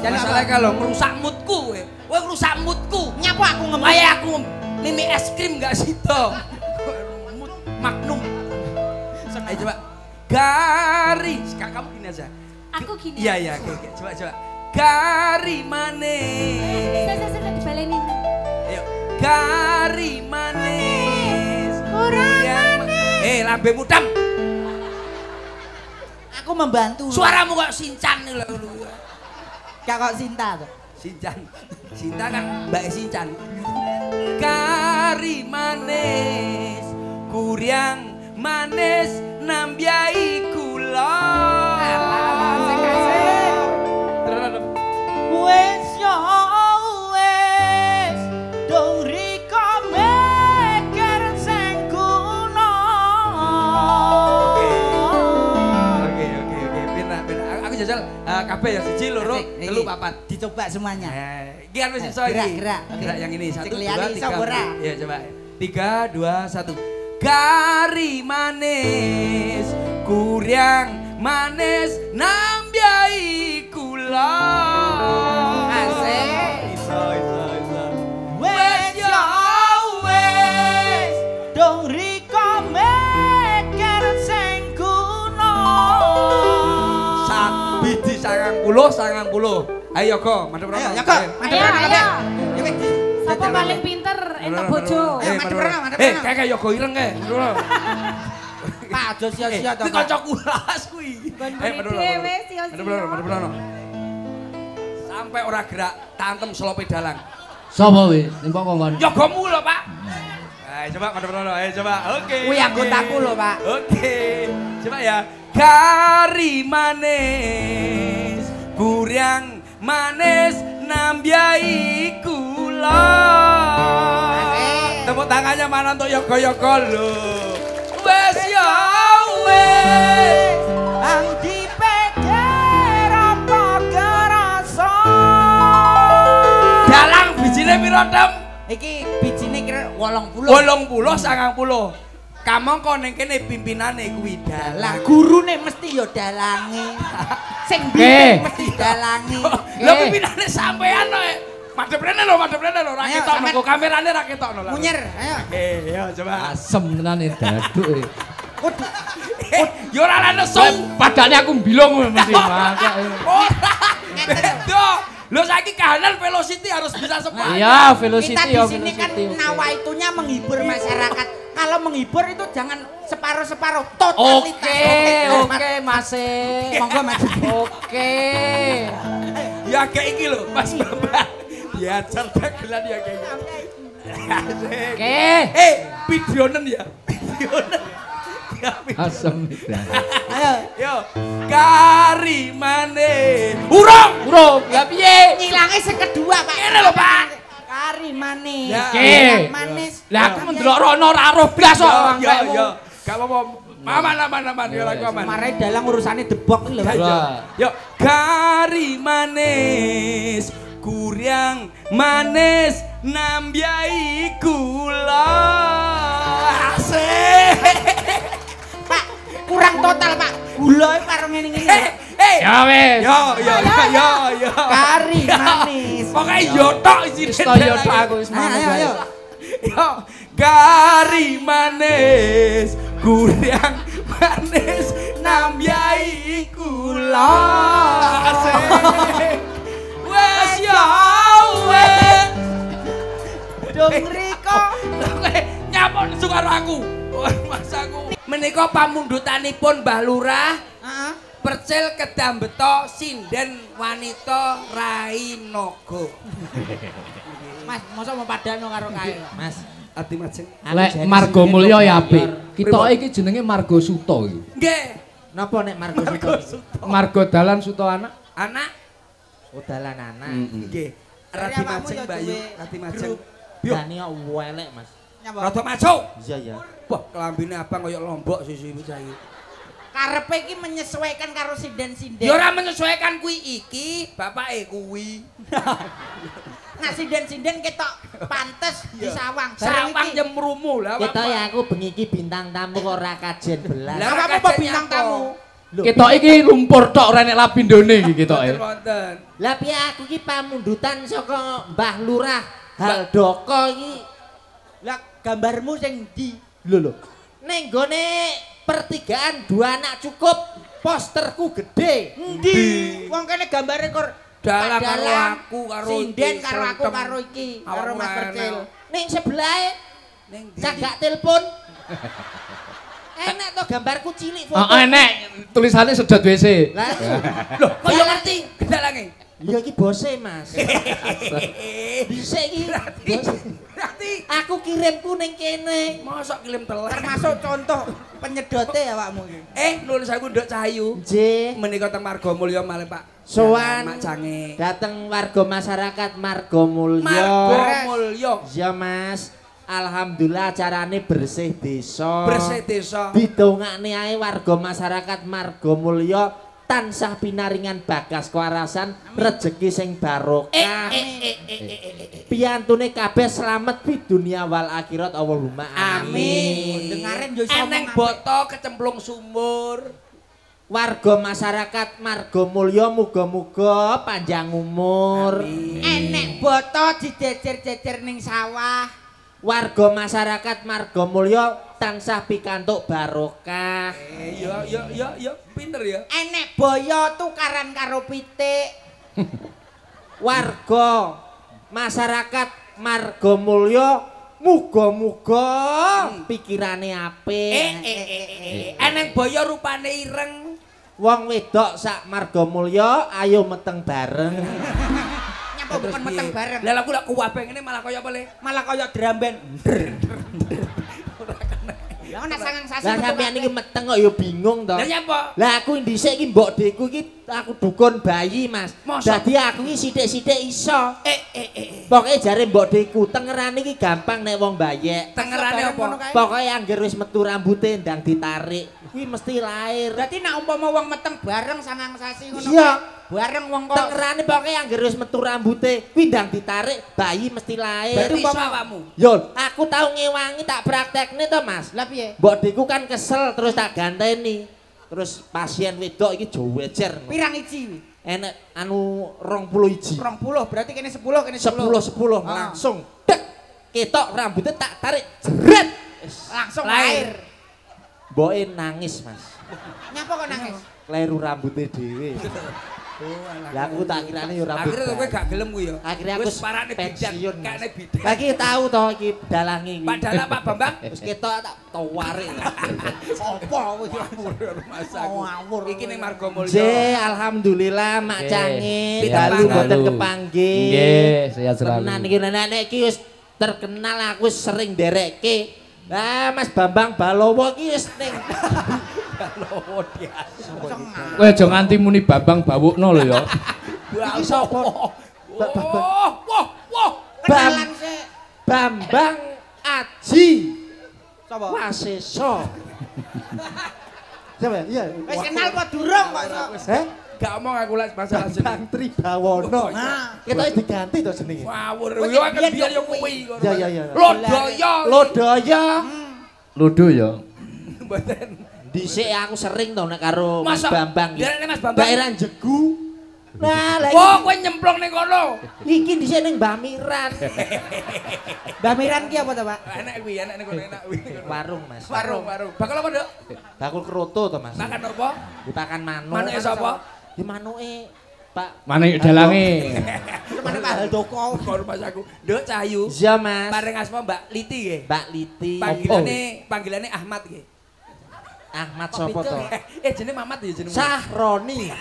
Jangan Masalah kalau merusak moodku kowe. Kowe merusak moodku. nyapa aku ngomong. Kayak aku mimi es krim gak sito. Magnum. Ayo coba. Gari. Sekarang kamu gini aja. Aku gini. Iya, oke. Coba. Gari manis. Saya dibaleni. Ayo. Gari manis. Kurang manis. Lambemu dam. Aku membantu. Suaramu kok sincan lho. Kak kok Sinta to. Sinta kan Mbak Sincan. Kari manis, kuryang manis nambyai kula. Wes yo wes dong riko meker sing kuno. Oke. Benar. Aku jajal kabeh ya 1 loro 3 4. Dicoba semuanya. Iki kan wis iso iki. Gerak. Gerak yang ini 1 Cek 2 liyane iso 3. ora? Iya coba. 3 2 1. Kari manis, kuryang manis nambyai kula. Asik. Iso. Wes yo wes dong riko meker sing kuno. Biji 90. Ayo Yogo, madhep rono. Ayo, Yogo, madhep rono. Ayo. Ya wis. Sapa paling pinter entuk bojo? Ayo, madhep rono. Kayak Yogo ireng kae. Pak aja sia-sia to. Iki kanca kulas kuwi. Bon dhewe sia-sia. Madhep rono. Sampai ora gerak, tantem selope dalang. Sapa kuwi? Nimpok kongkon. Yogomu lho, Pak. Ayo coba madhep rono. Ayo coba. Oke. Kuwi anggotaku lho, Pak. Oke. Coba ya. Kari manis, kuryang manis nambyai kula. Tepuk tangannya mana untuk Yogo lho. Wes ya wes. Ang dipikir apa kerasa. Dalang bijine piro, Tem? Iki bijine kira 80. 80 90. Kamangka ning kene pimpinane kuwi Lah dalang. gurune mesti ya dalange. Sing Oke. bimbing mesti dalange. Lah pimpinane sampean kok. Madhep rene lho, ra Ayo, ketok sampean. kok kamerane ra ketokno lho. Munyer, ayo. Yo coba. Asem tenan daduk e. Kudu Yo ora ana nesu. Padane aku mbilung mesti mangkak. Ora. Beda. Lho saiki kahanan velocity harus bisa sepak. Iya, velocity kita ya di sini kan velocity. nawa itunya menghibur masyarakat. Kalau menghibur itu jangan separuh-separuh, totalitas. Oke, Mas. Monggo Mas. Oke. Ya kayak iki lho, Mas Bambang. Diajar dagelan ya kayak iki. Oke. Videonen ya. Videonen. Asem Medan. Ayo. Yo. Kari manis. Urung. Lah piye? Ngilange sing kedua, Pak. Ngene lho, Pak. Kari manis. Ya. Oke. Manis. Lah aku ndelok rono ora roh blas kok angkatmu. Yo. Gak apa-apa. Aman ya lagu aman. Mare dalang urusane debok iki lho, Pak. Yo. Kari manis. Kuryang manis nambyai gula. Asik. Pak, kurang total, Pak. Gula karo ngene-ngene. Ya wis. Yo. Kari manis. Pokoke yo tok isine. Wis to yo tok aku wis manut. Ayo. Yo, kari manis, kuryang manis nambyai gula. Asik. Wes yo wes. Dong riko. Nyapon karo aku. Mas aku. Menika pamundutanipun Mbah Lurah. Heeh. Percil Kedam Beto Sinden Wanita Rainaga. Mas, mosok mau padano karo kae, Mas. Ati majeng. Lek Marga Mulya ya apik. Kitoke iki jenenge Marga Suta iki. Nggih. Napa nek Margo Suto? Marga dalan Suta anak. Anak. Udalan anak. Nggih. Radi majeng Mbak Yu, radi majeng. Dani welek, Mas. Rada maco. Iya ya. Wah, kelambine abang kaya lombok susu iki cah iki. Karepe iki menyesuaikan karo sinden-sinden. Ya ora menyesuaikan kuwi iki, bapake kuwi. Nah sinden-sinden ketok pantes di sawang. Sawang jemrumu lah. Kita ya aku bengi iki bintang tamu kok ora kajen belas. Lah, Lah apa bintang tamu? Ketoke iki lumpur tok ora nek lapindone iki ketoke. Wonten. Lah piye aku iki pamundutan saka Mbah Lurah Haldoko iki. Lah gambarmu sing ndi? Lho. Ning gone pertigaan dua anak cukup posterku gede. Ndi? Wong kene gambare kor Dalang Pak karo Dalang, aku karo sinden iki, karo aku sentem. karo iki karo Awakmu Mas Percil. enak. Ning sebelahe Ning ndi? cagak telepon. Enak to gambarku cilik foto. Heeh enek tulisane sedot WC. Lah, Loh, kok yo ngerti dalange? iya iki bose, Mas. Dhisik iki bose. Berarti Aku kirimku ning kene. mosok kirim telat. Termasuk contoh penyedote awakmu iki. Nulis aku Nduk Cahayu. Nggih. Menika teng Marga Mulya malih Pak. Sowan Mak Cange. dateng warga masyarakat Marga Mulya. Marga Mulya. Ya Mas, alhamdulillah acarane bersih desa. Bersih desa. Didongakne ae warga masyarakat Marga Mulya tansah pinaringan bagas kewarasan, rejeki sing barokah. Piyantune kabeh slamet di dunia wal akhirat Allahumma amin. Dengaren yo iso Eneng ngomong boto kecemplung sumur. Warga masyarakat Marga Mulya muga-muga panjang umur. enek boto dijejer-jejer ning sawah. Warga masyarakat Marga Mulya tansah pikantuk barokah. Ya, pinter ya. Enek boyo tukaran karo pitik. Warga masyarakat Marga Mulya muga-muga pikirane apik. Eneng boyo rupane ireng. Wong wedok sak Marga Mulya ayo meteng bareng. Nyapa bukan meteng bareng. Lah aku lak kuwabeng ini malah kaya apa le? Malah kaya dramben. Lah ana sangang sasi. Lah sampeyan iki meteng kok ya bingung to. Lah nyapa? Lah aku dhisik iki mbok deku iki aku dukun bayi, Mas. Masa? Dadi aku iki sithik-sithik iso. Pokoke jare mbok deku tengerane iki gampang nek wong bayek. Tengerane apa? Pokoke angger wis metu rambute ndang ditarik, kuwi mesti lair. Berarti nek umpama wong meteng bareng sangang sasi ngono. Iya. Bareng wong kok Tengerane pokoke angger wis metu rambute, kuwi ndang ditarik, bayi mesti lair. Berarti iso awakmu. Yo, aku tau ngewangi tak praktekne to, Mas. Lah piye? Mbok deku kan kesel terus tak ganteni. Terus pasien wedok iki jowejer. Pirang iji? Enek anu 20 iji. 20 berarti kene 10 kene 10 Ah. langsung dek ketok rambutnya tak tarik jeret Langsung Lair. lair. mboke nangis Mas Nyapa kok nangis? kleru rambutnya dhewe lah aku tak kirane yo rambut Akhirnya kowe bayi. gak gelem ku ya. Akhirnya aku wis parane bidan, pensiun, Mas. kakne bidan. lagi tahu toh iki dalange iki Pak Dalang Pak Bambang. wis ketok tak tawarik Apa kowe iki? Mas aku. Ngawur. Iki ning Marga Mulya. Je alhamdulillah Mak Nggih. Cange Kita dalu pangalu. mboten kepanggih Nggih, sehat selalu. tenan iki nenek iki wis terkenal aku wis sering nderekke Lah Mas Bambang Balowo iki wis ning Balowo dia. Kowe aja nganti muni Bambang Bawukno lho ya. Iki sapa? Wah. Kenalan sik. Bambang Aji Sapa? Waseso. Siapa ya? Iya. Wis kenal apa durung kok iso? Heh? Gak omong aku lek masalah Bambang Tribawono. Nah, Ketoke diganti to jenenge. ngawur yo kan biar yo kuwi. Ya. Lodaya. Lodaya. Lodo ya. Mboten. Dhisik aku sering to nek karo Mas Masa- Bambang. Derek Mas Bambang. Daerah Jegu. Nah, lah Wah, kowe nyemplung ning kono. iki dhisik ning Mbah Miran. Mbak Miran ki apa to, Pak? Enak kuwi, enak ning kono enak kuwi. Warung, Mas. Warung. Bakal apa, Dok? Bakul kroto to, Mas. Makan apa? Dipakan manuk. Manuke sapa? Ya manuke Pak Manik dalange. Mana Pak Haldoko? Karo Mas aku. Nduk Cahayu. Iya, Mas. Paring asma Mbak Liti nggih. Mbak Liti. Panggilane Ahmad nggih. Ahmad sapa to? Jenenge Mamat ya jenenge. Sahroni.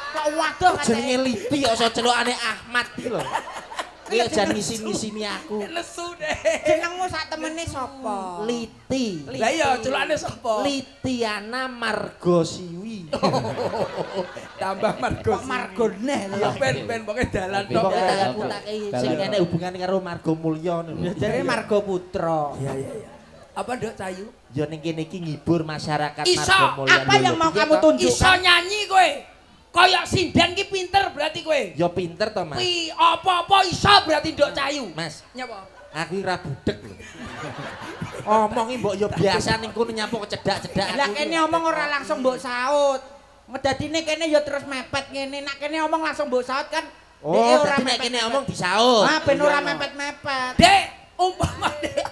Kok waduh Jenenge Liti kok iso celukane Ahmad iki lho. Kuwi jan ngisi-ngisini aku. Lesu deh. jenengmu sak temene sapa? Liti. Lah iya celukane sapa? Litiana Margosiwi. Tambah Margo. Kok Margone lho. Ya ben pokoke dalan tok. Pokoke aku tak sing kene hubungan karo Margo Mulyo ngono. Jare Margo Putra. Iya. Apa Nduk Cahayu? Ya ning kene iki ngibur masyarakat Iso, Margo Mulyo. Apa yang mau kamu tunjukkan? Iso nyanyi kowe. Kayak sindan ki pinter berarti kowe. Ya pinter to, Mas. Pi apa-apa iso berarti Nduk Cahayu. Mas, Nyapa? aku iki ra budek lho. Omongi mbok ya biasa ning kono nyapu kecedak-cedak Lah aku. kene omong ora langsung mbok saut. Ngedadine kene ya terus mepet ngene. Nek kene omong langsung mbok saut kan Oh, dadi nek kene omong disaut. Ah, ben ora mepet-mepet. Dek, umpama Dek.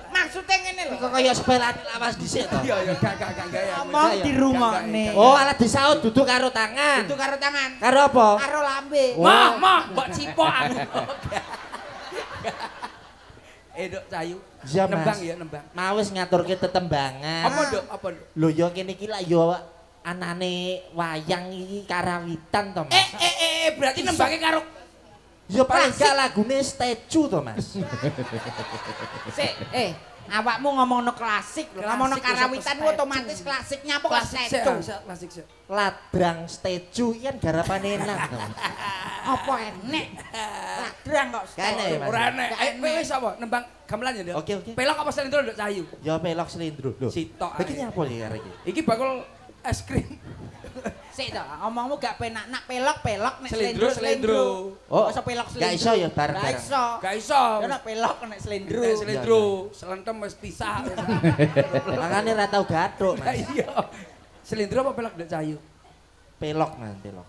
Maksudnya ngene lho. Kok kaya sepelane lawas dhisik to. Iya gak gaya. Omong dirungokne. Oh, alat disaut duduk karo tangan. Itu karo tangan. Karo apa? Karo lambe. Mah, mbok cipok aku. Nduk Cahayu. Iya, Mas. Nembang ya, nembang. Mawis ngaturke tetembangan. Apa Nduk? Apa Nduk? Lho ya kene iki lak ya anane wayang iki karawitan to, Mas. Berarti nembange karo Ya paling gak lagune statue to, Mas. Sik, awakmu ngomongno klasik lho. Ngomongno Klasik, karawitan statue. otomatis klasiknya apa kok klasik statue? sih. Ladrang statue iki kan garapane enak to, Mas. Apa enek? Ladrang kok Kene, statue. Mas. Ora enek. Kowe wis apa? Nembang gamelan ya, Nduk? Oke. Pelok apa selendro Nduk Cahayu? Ya pelok slendro lho. Sitok ae. Iki nyapa iki arek iki? Iki bakul es krim. Sik to, omongmu gak penak nak pelok nek Selendro, slendro. Oh, Masa pelok slendro. gak iso ya bareng-bareng. Gak iso. Gak iso. Ya nek pelok nek slendro. Selendro, selentem wis pisah. Makane ra tau gathuk, Lah Mas. iya. Selendro apa pelok Nduk Cahayu? Pelok, Mas, pelok.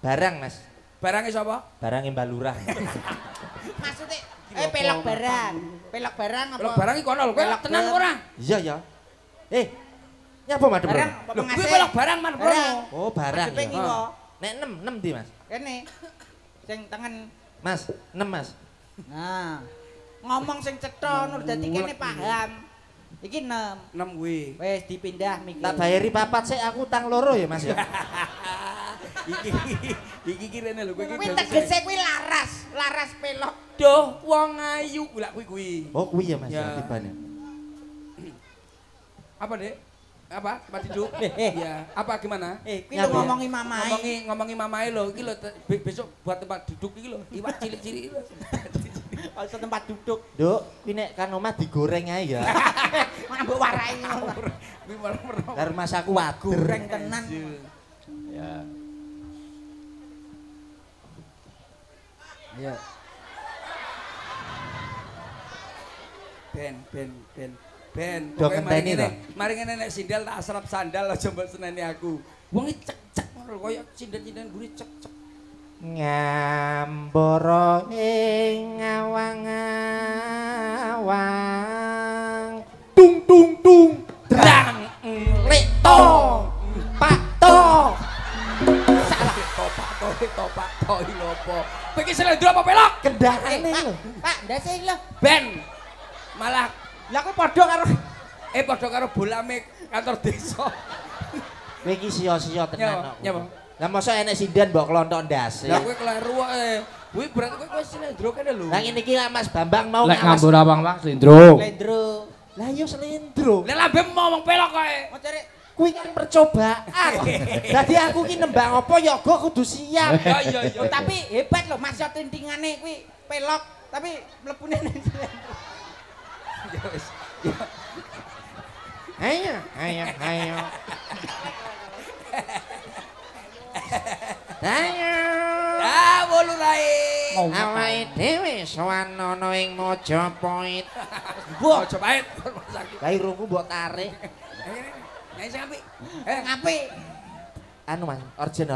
Barang, Mas. Barangnya sapa? Barang Mbak Lurah. Maksudnya pelok barang. Pelok barang apa? Pelok barang iki kono lho. Kowe Pelok tenang barang. ora? Iya ya. Nyapa Mas Bro? Barang apa Lho, kuwi pengasih? pelok barang man Barang. promo. Oh, barang Maksudnya ya. ngiwo. Nek 6 di, Mas. Kene. Sing tangan. Mas, 6, Mas. Nah. Ngomong sing cetha nur dadi kene paham. Iki 6. 6 kuwi. Wis dipindah mikir. Tak bayari papat sik aku utang loro ya, Mas ya. Iki rene lho kowe iki. Kuwi tegese kuwi laras pelok. Duh, wong ayu lak kuwi. Oh, kuwi ya, Mas. Ya. Tibane. Apa, Dek? Apa? Tempat duduk? Ya, apa gimana? Kuwi Nyapa lho ya? ngomongi mamae. Ngomongi mamae lho, iki lho besok buat tempat duduk iki lho. Iwak cilik-cilik iki lho. Iso tempat duduk. Duk, kuwi nek kan omah digoreng ae ya. Mana mbok warai ngono. Kuwi merem-merem. Karo Mas aku waduh. Goreng tenan. Ya. Ayo. Ben. Do Pokoknya mari ngenteni ngene. to? Mari ngene nek sindal tak asrap sandal aja mbok seneni aku. Wong iki cek-cek ngono koyo sindan-sindan guri cek-cek. Ngambara ing awang-awang. Tung tung tung. Drang. Lek to. Pak to. Topak to iki lho apa? Kowe iki selendro apa pelok? Kendaraane lho. Pak, ndase lho. Ben. Malah Lah kok padha karo padha karo bolame kantor desa. Kowe iki sia-sia tenan kok. Nyapa? Lah mosok enek sinden mbok klonthok ndas. Lah kowe kleru wae. Kuwi berarti kowe slendro kene lho. Lah ngene iki Mas Bambang mau Lek ngambur abang slendro. Slendro. Lah yo slendro. Lah lambe mau wong pelok kowe. Mau cari Kuwi kan percobaan. Dadi aku ki nembang apa yoga kudu siap. Iya. tapi hebat loh Mas yo tintingane kuwi pelok tapi mlebune ning slendro. Ya wis. Ayo. Ayo. Ah, wolu rae. Awake dhewe sowan ana ing Majapahit. Mbok aja pahit. Lah irungku mbok tarik. Nyai sing apik. Ngapik? Anu Mas, orjen.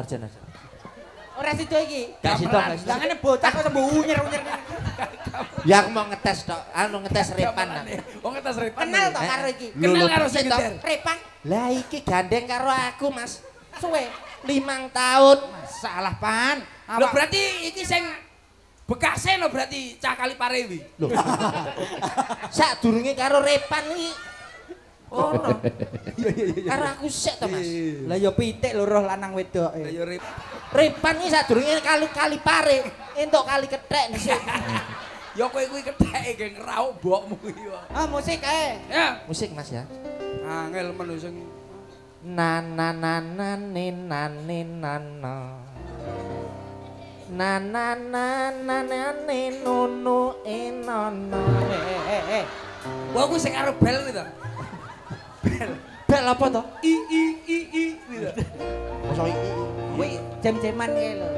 Ora sida iki. Gak sida, Mas. Lah ngene bocah kok sembuh unyer. Ya aku mau ngetes tok, ngetes repan. Wong ngetes repan. Kenal to karo iki? Kenal karo sing Tok, ngeter. Repan Lah iki gandeng karo aku, Mas. suwe. 5 tahun. Salah pan. Lho berarti iki sing bekase lho berarti cah kali parewi. Lho. Sadurunge karo repan iki. Ono. Iya. Karo aku sik to, Mas. Lah ya pitik lho roh lanang wedok. Lah ya rip. Repan iki sadurunge kali pare, entuk kali kethek dhisik. Ya kowe kuwi ketheke geng rauk mbokmu iki. Ah musik ae. Ya, Musik Mas ya. angel men sing Na na na na ni na ni na na. Na na na na na ni nu nu e no no. Wah kuwi sing karo bel kuwi to. Bel apa to? I kuwi to. Mosok iki. Kuwi jam-jaman iki lho.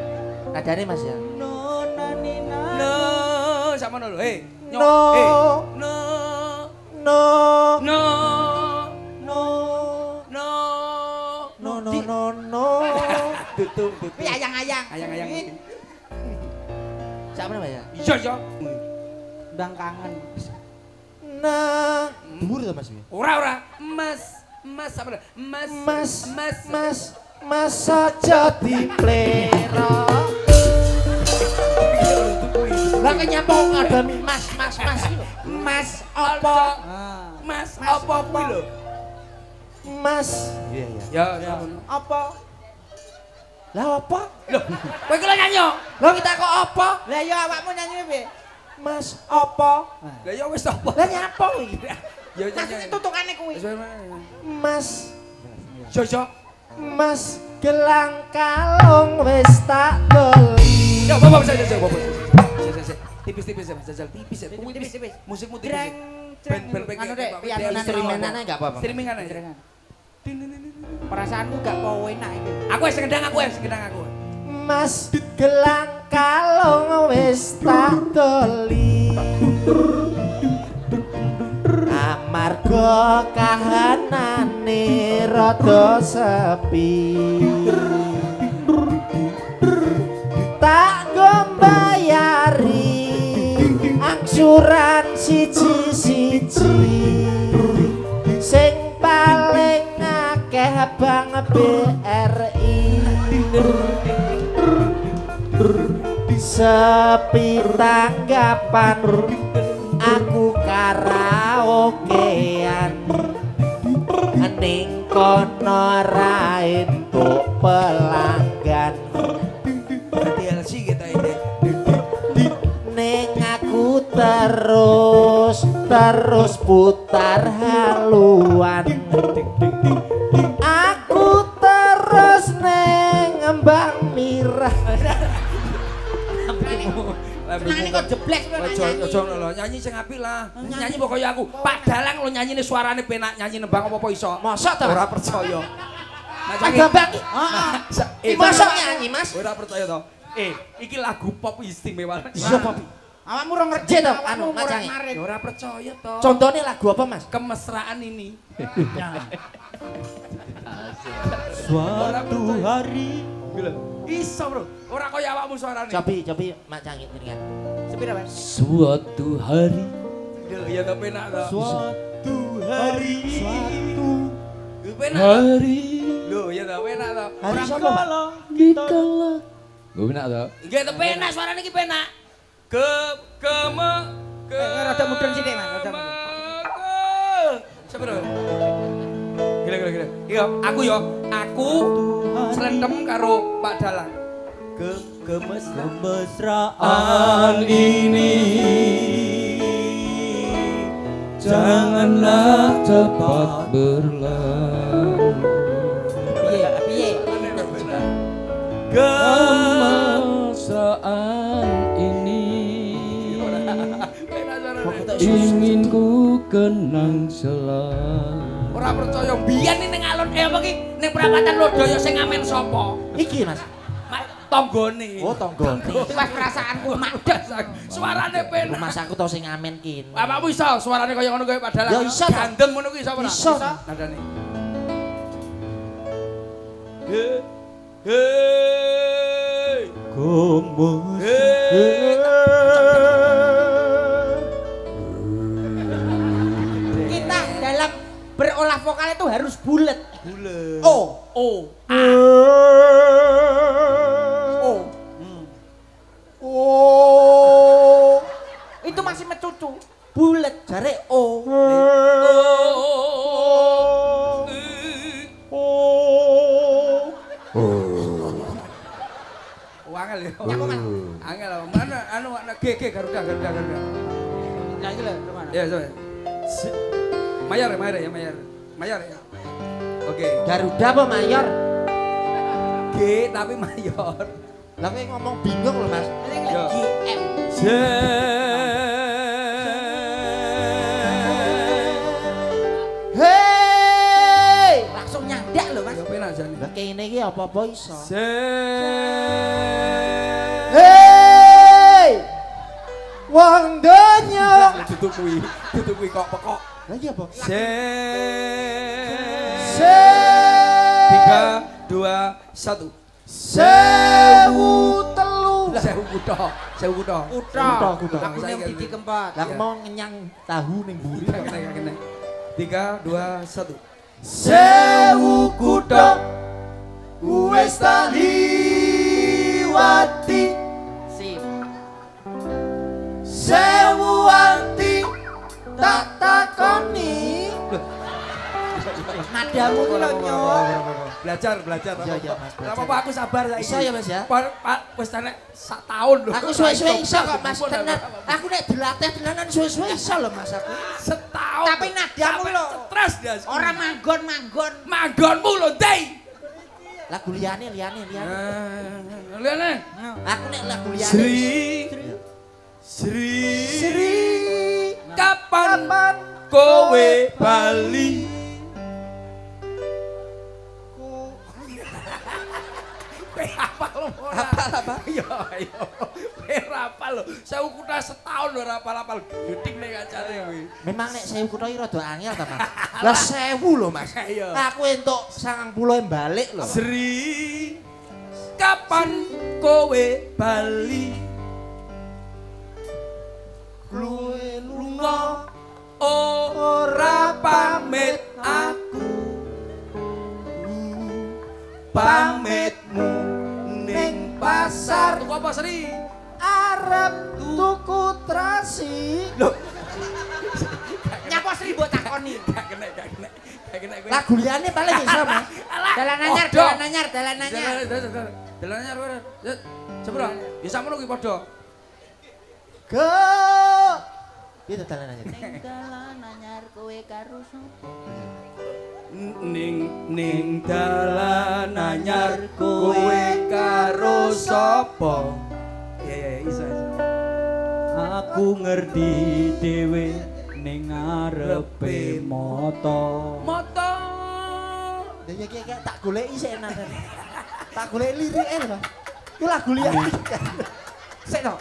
Nadane Mas ya. No na ni na. No, sama lho. Nyok. No. No. No. No. No. Tutung. Kuwi ayang-ayang. Ayang-ayang. Sama Mas ya. Iya. Ndang kangen. Nah, dhuwur to Mas ya. Ora. Mas apa? Mas aja diplero. Lah kenyapa ngadami Mas iki lho. Mas apa? Mas apa kuwi lho? Mas. Iya. Ya. Apa? Lah apa? Lho, kowe iki lho nyanyi. Lah kita kok apa? Lah ya awakmu nyanyi piye? Mas apa? Lah ya wis apa? Lah nyapa iki? Ya Maksudnya tutukane kuwi. Mas. Jojo. Mas gelang kalung wis tak beli. Ya, bapak saya. Tipis-tipis ya, jajal tipis ya. Tipis. Musikmu tipis. Dreng. Ben Anu dek, piano Instrumenane enggak apa-apa. Streamingan aja. Jrengan. Perasaanku gak mau enak iki. Aku wis gendang aku. Mas gelang kalung wis tak doli. Amarga kahanane rada sepi. Tak ngombayari angsuran siji-siji. Sing paling akeh Bang BRI. Sepi tanggapan aku karaokean ning kono ra entuk pelanggan. DLC kita ini. Ning aku terus putar haluan. Aku terus ning ngembang mirah. Nangane kok jeblek kowe nyanyi. Ojo lho, nyanyi sing apik lah. Nyanyi kok kaya aku. Pak Dalang lho nyanyine suarane penak, nyanyi nembang apa-apa iso. Mosok to? Ora percaya. Pak Bambang iki. Heeh. Mosok nyanyi, Mas? Ora percaya to. Iki lagu pop istimewa. Iya, Pop. Awakmu ora ngerti Cek to, awakmu anu, murah macange. marit. Ya ora percaya to. Contohnya lagu apa, Mas? Kemesraan ini. Suatu hari Iso, Bro. Ora kaya awakmu suarane. Cobi Mak Cangit dengan. sepira, Mas? Suatu hari. Ya ta penak to. Suatu hari. Penak. Hari. Lho, ya ta penak to. Hari sapa, Mak? Kita lah. Gue benak tau. Nggih ta penak suarane iki penak. Rada mudun sithik, Mas, rada mudun. Sepiro? Gile gile. Iya, aku selentem karo Pak Dalang. Kemesraan ini janganlah cepat berlalu. Piye? Kemesraan ini ingin ku kenang selalu. Ora percaya biyen ning alun apa ki ning perapatan Lodaya sing ngamen sapa? Iki Mas. Tanggane. Oh, tanggane. Itu pas perasaanku madeg. Suarane penak. Mas aku tau sing ngamen ki. Bapakmu iso suarane kaya ngono kowe padahal. Ya iso. Gandeng ngono kuwi iso ora? Iso. Nadane. Hei. Komo. Kita dalam berolah vokal itu harus bulet. Bulet. O. Itu masih mecucu. Bulet jare O. Angel ya. Nyaku Mas. Angel mana anu G Garuda. Ya iki lho, mana? Ya, coba. Mayor ya. Oke. Garuda apa mayor? G tapi mayor. Lah kowe ngomong bingung lho Mas. Ini lagi M. Hei! Langsung nyandak lho Mas. Ya penak jane. Lah kene iki apa-apa iso. Hei! Wong donya. Tutup kuwi kok pekok. Lah iki apa? 3 2 1. Sewu telu. Sewu kutho. Kuda. Aku yang Didi Kempot. Lah mau ngenyang tahu ning mburi. Kene. 3 2 1. Sewu kutho wis tak liwati. Sip. Sewu anti tak takoni. Nadamu ku lho nyok. Belajar. Iya, Mas, belajar. Apa aku sabar saiki. Iso ya Mas ya? Pak wis tenek sak taun lho. Aku suwe-suwe iso kok Mas tenan. Aku nek dilatih tenanan suwe-suwe iso lho Mas aku. Setahun. Tapi nadamu lho. Stres das. Ora manggon. Manggonmu lho, Dei. Lagu liyane. Liane. Aku nek lagu liyane. Sri. Kapan kowe bali? Hafal apa? Iya. Hafal lho. Saya kuda setahun lho hafal geding nek kancane kuwi. Memang nek 1000 kutho iki rada angel ta Mas. Lah 1000 lho Mas. Aku entuk 90 balik lho. Sri, kapan kowe bali? Kowe lunga ora pamit aku. Pamitmu ning pasar. Tuku apa Sri? Arep tuku trasi. Lho, Nyapa Sri mbok takoni. gak kena kowe. Lagu liyane paling iso Mas. Dalan anyar. Dalan anyar. Sepuro? Ya samono kuwi padha. Ke Piye dalan anyar? Ning dalan anyar kowe karo sapa? Ning dalan anyar kowe karo sapa? Iya, iso. aku ngerti dhewe ning ngarepe moto. Moto. Ya kayak tak goleki sik enak. Tak goleki lirike lho. Ku lagu liyane. Sik to.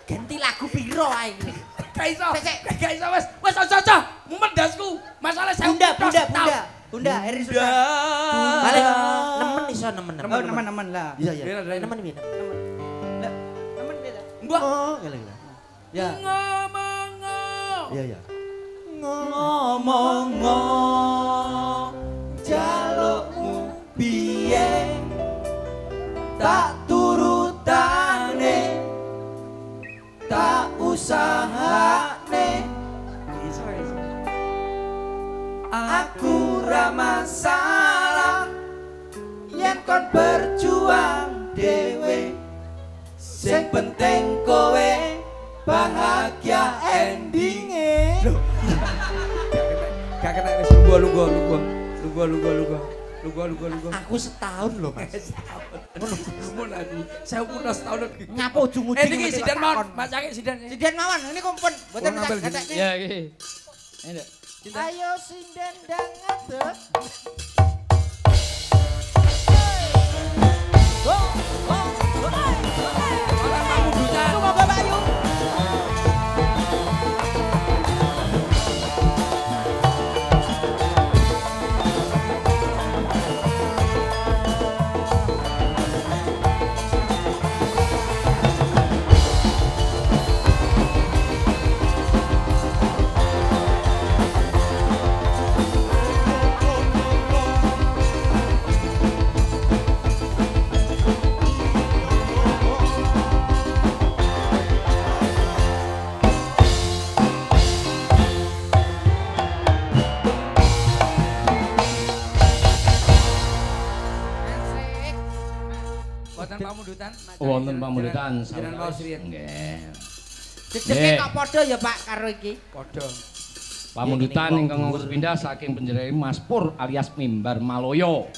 Ganti lagu piro ae iki? Gak iso. Gak iso wis aja. Mumet dasku. Masalah saya Bunda, Eri sudah. Balik nemen iso nemen. Oh, nemen lah. Iya. Nemen piye? Nemen beda. Mbah. Oh, gila. Ya. Ngomong. Iya. Ngomong jalukmu piye tak turutane tak usahane aku ra ora masalah yen kon berjuang dhewe sing penting kowe bahagia endinge. Gak kena wis lungguh. Aku setahun loh Mas. Mun aku. Saya umur setahun lagi. Nyapa ujung-ujung. Iki sidan mawon, Mas Cake sidan. Sinden mawon, ini kumpul. Mboten tak. Ya iki. Ayo sinden ndang ngadeg. Wonten pamundutan Jenengan mau sriyen. Nggih. Jejeke kok padha ya Pak karo iki. Padha. Pamundutan ingkang sepindah saking penjere Mas Pur alias Mimbar Maloyo.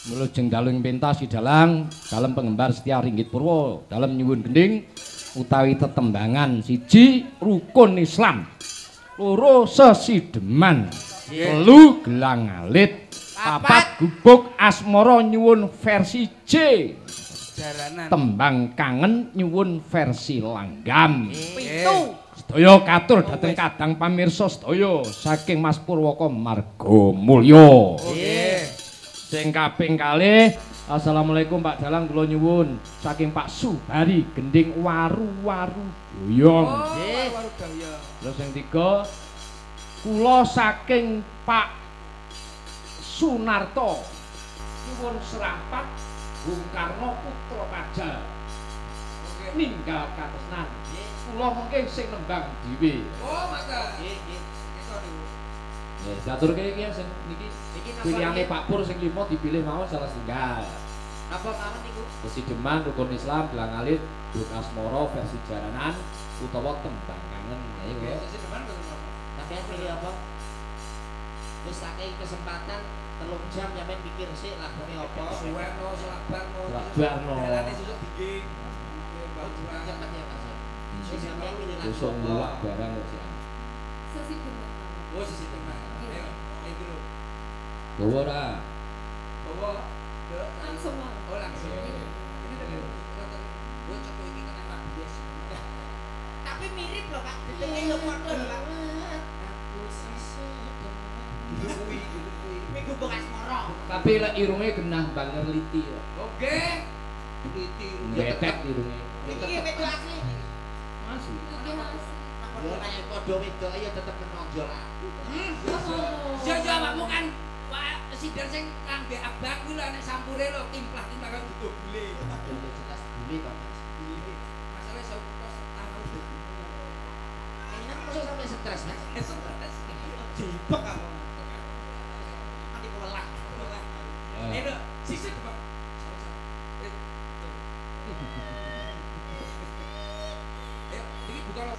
Mulujeng dalu ing pentas sidalang dalem pengembar Setia Ringgit Purwo dalem nyuwun gending utawi tetembangan siji rukun Islam. Loro sesideman. Telu gelang alit. Papat gubuk asmara nyuwun versi J. Jaranan. Tembang kangen nyuwun versi langgam. Pitu. Sedaya katur dhateng kadang pamirsa sedaya saking Mas Purwaka Margamulya. Nggih. Sing kaping kalih Assalamualaikum Pak Dalang kula nyuwun saking Pak Subari gending waru-waru doyong. Nggih. Waru doyong. Terus sing tiga kula saking Pak Sunarto nyuwun serapat Bung Karno putra Pajal. Ninggal katresnan. Kula mengke sing nembang dhewe. Oh, maka. Nggih, diaturke iki sing niki pilihane Pak Pur sing 5 dipilih mawon salah setunggal. Apa mawon niku? Kesideman rukun Islam gelang alit Bung Asmara versi jaranan utawa tembang kangen. Ayo nggih. Kesideman betul. Tapi pilih apa? Wis tak kei kesempatan 3 jam sampean pikir sik lagune apa. Suweno, Selabarno. Selabarno. Dalane susuk diging. Cepet ya Mas. Wis sampean pilih lagu. Besok mulak barang kok sih. Sesideman. Oh, sesideman. Ayo, iki lho. Bawa ora? Bawa. Langsung wae. Oh, langsung. Ini tadi. Gue coba iki kena Pak Bias. Tapi mirip loh Pak. Jejeke yo padha lho Pak. Minggu bekas moro. Tapi lek irunge genah banger liti kok. Oke. Liti. Betet irunge. Iki metu asli. Masih. Yo nek padha wedok ya tetep menonjol. Ya awakmu kan sidan sing lambe abang kuwi lho nek sampure lho timplah-timplah karo butuh bule. Jelas bule kok Mas. Masalah sok kos tahu. Enak kok sampe stres Mas. Stres. Jebak kamu. Mati kelelak. Lho, sisik Pak. Ayo, iki buka lho.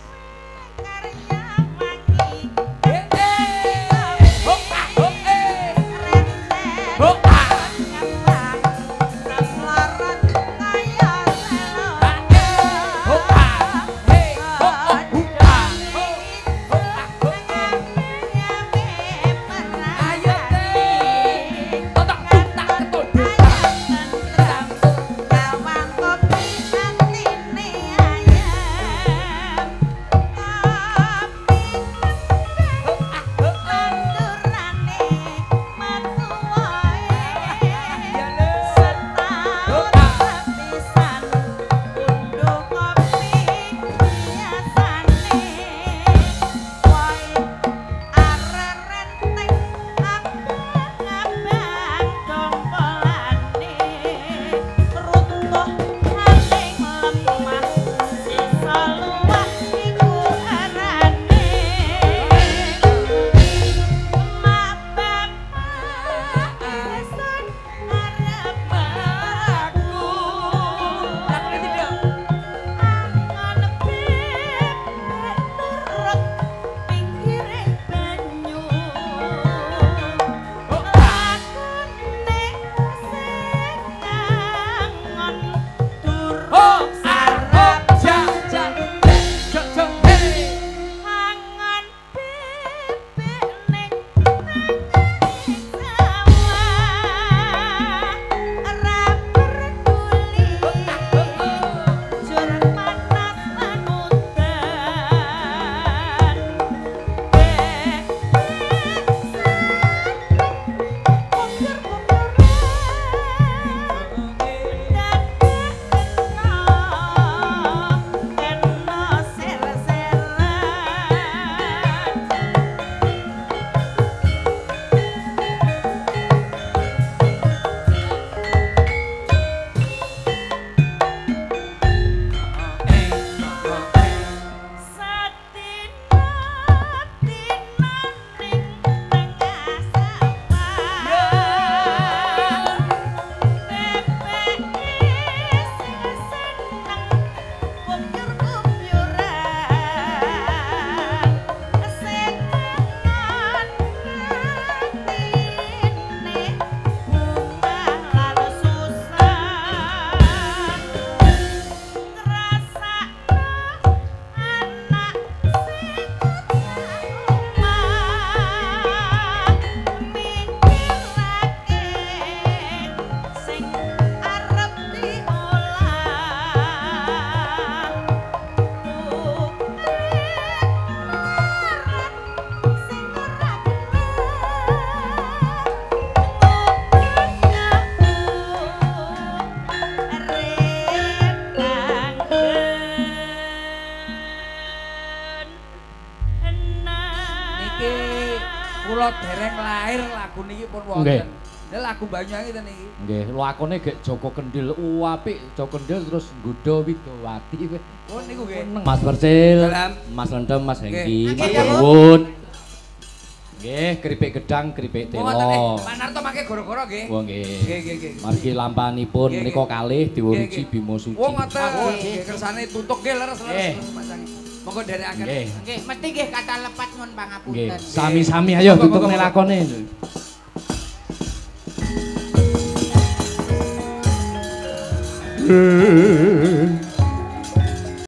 kula dereng lahir lagu niki pun wonten. Ini lagu Banyuwangi ten iki. Nggih, lakone gek Joko Kendil. Apik Joko Kendil terus nggodha Widowati kowe. Oh niku nggih. Mas Persil, Mas Lendem, Mas Hengki, Mas Nuwun. Nggih, keripik gedang, keripik telo. Pak Narto mangke goro-goro nggih. Wah nggih. Nggih. Margi lampanipun menika kalih diwuruji Bima Suci. Wong ngoten. Nggih kersane tutuk nggih leres masangi. Monggo derekaken. Nggih, mesti nggih kata lepat nyuwun pangapunten. Nggih, sami-sami ayo tutuk nelakone.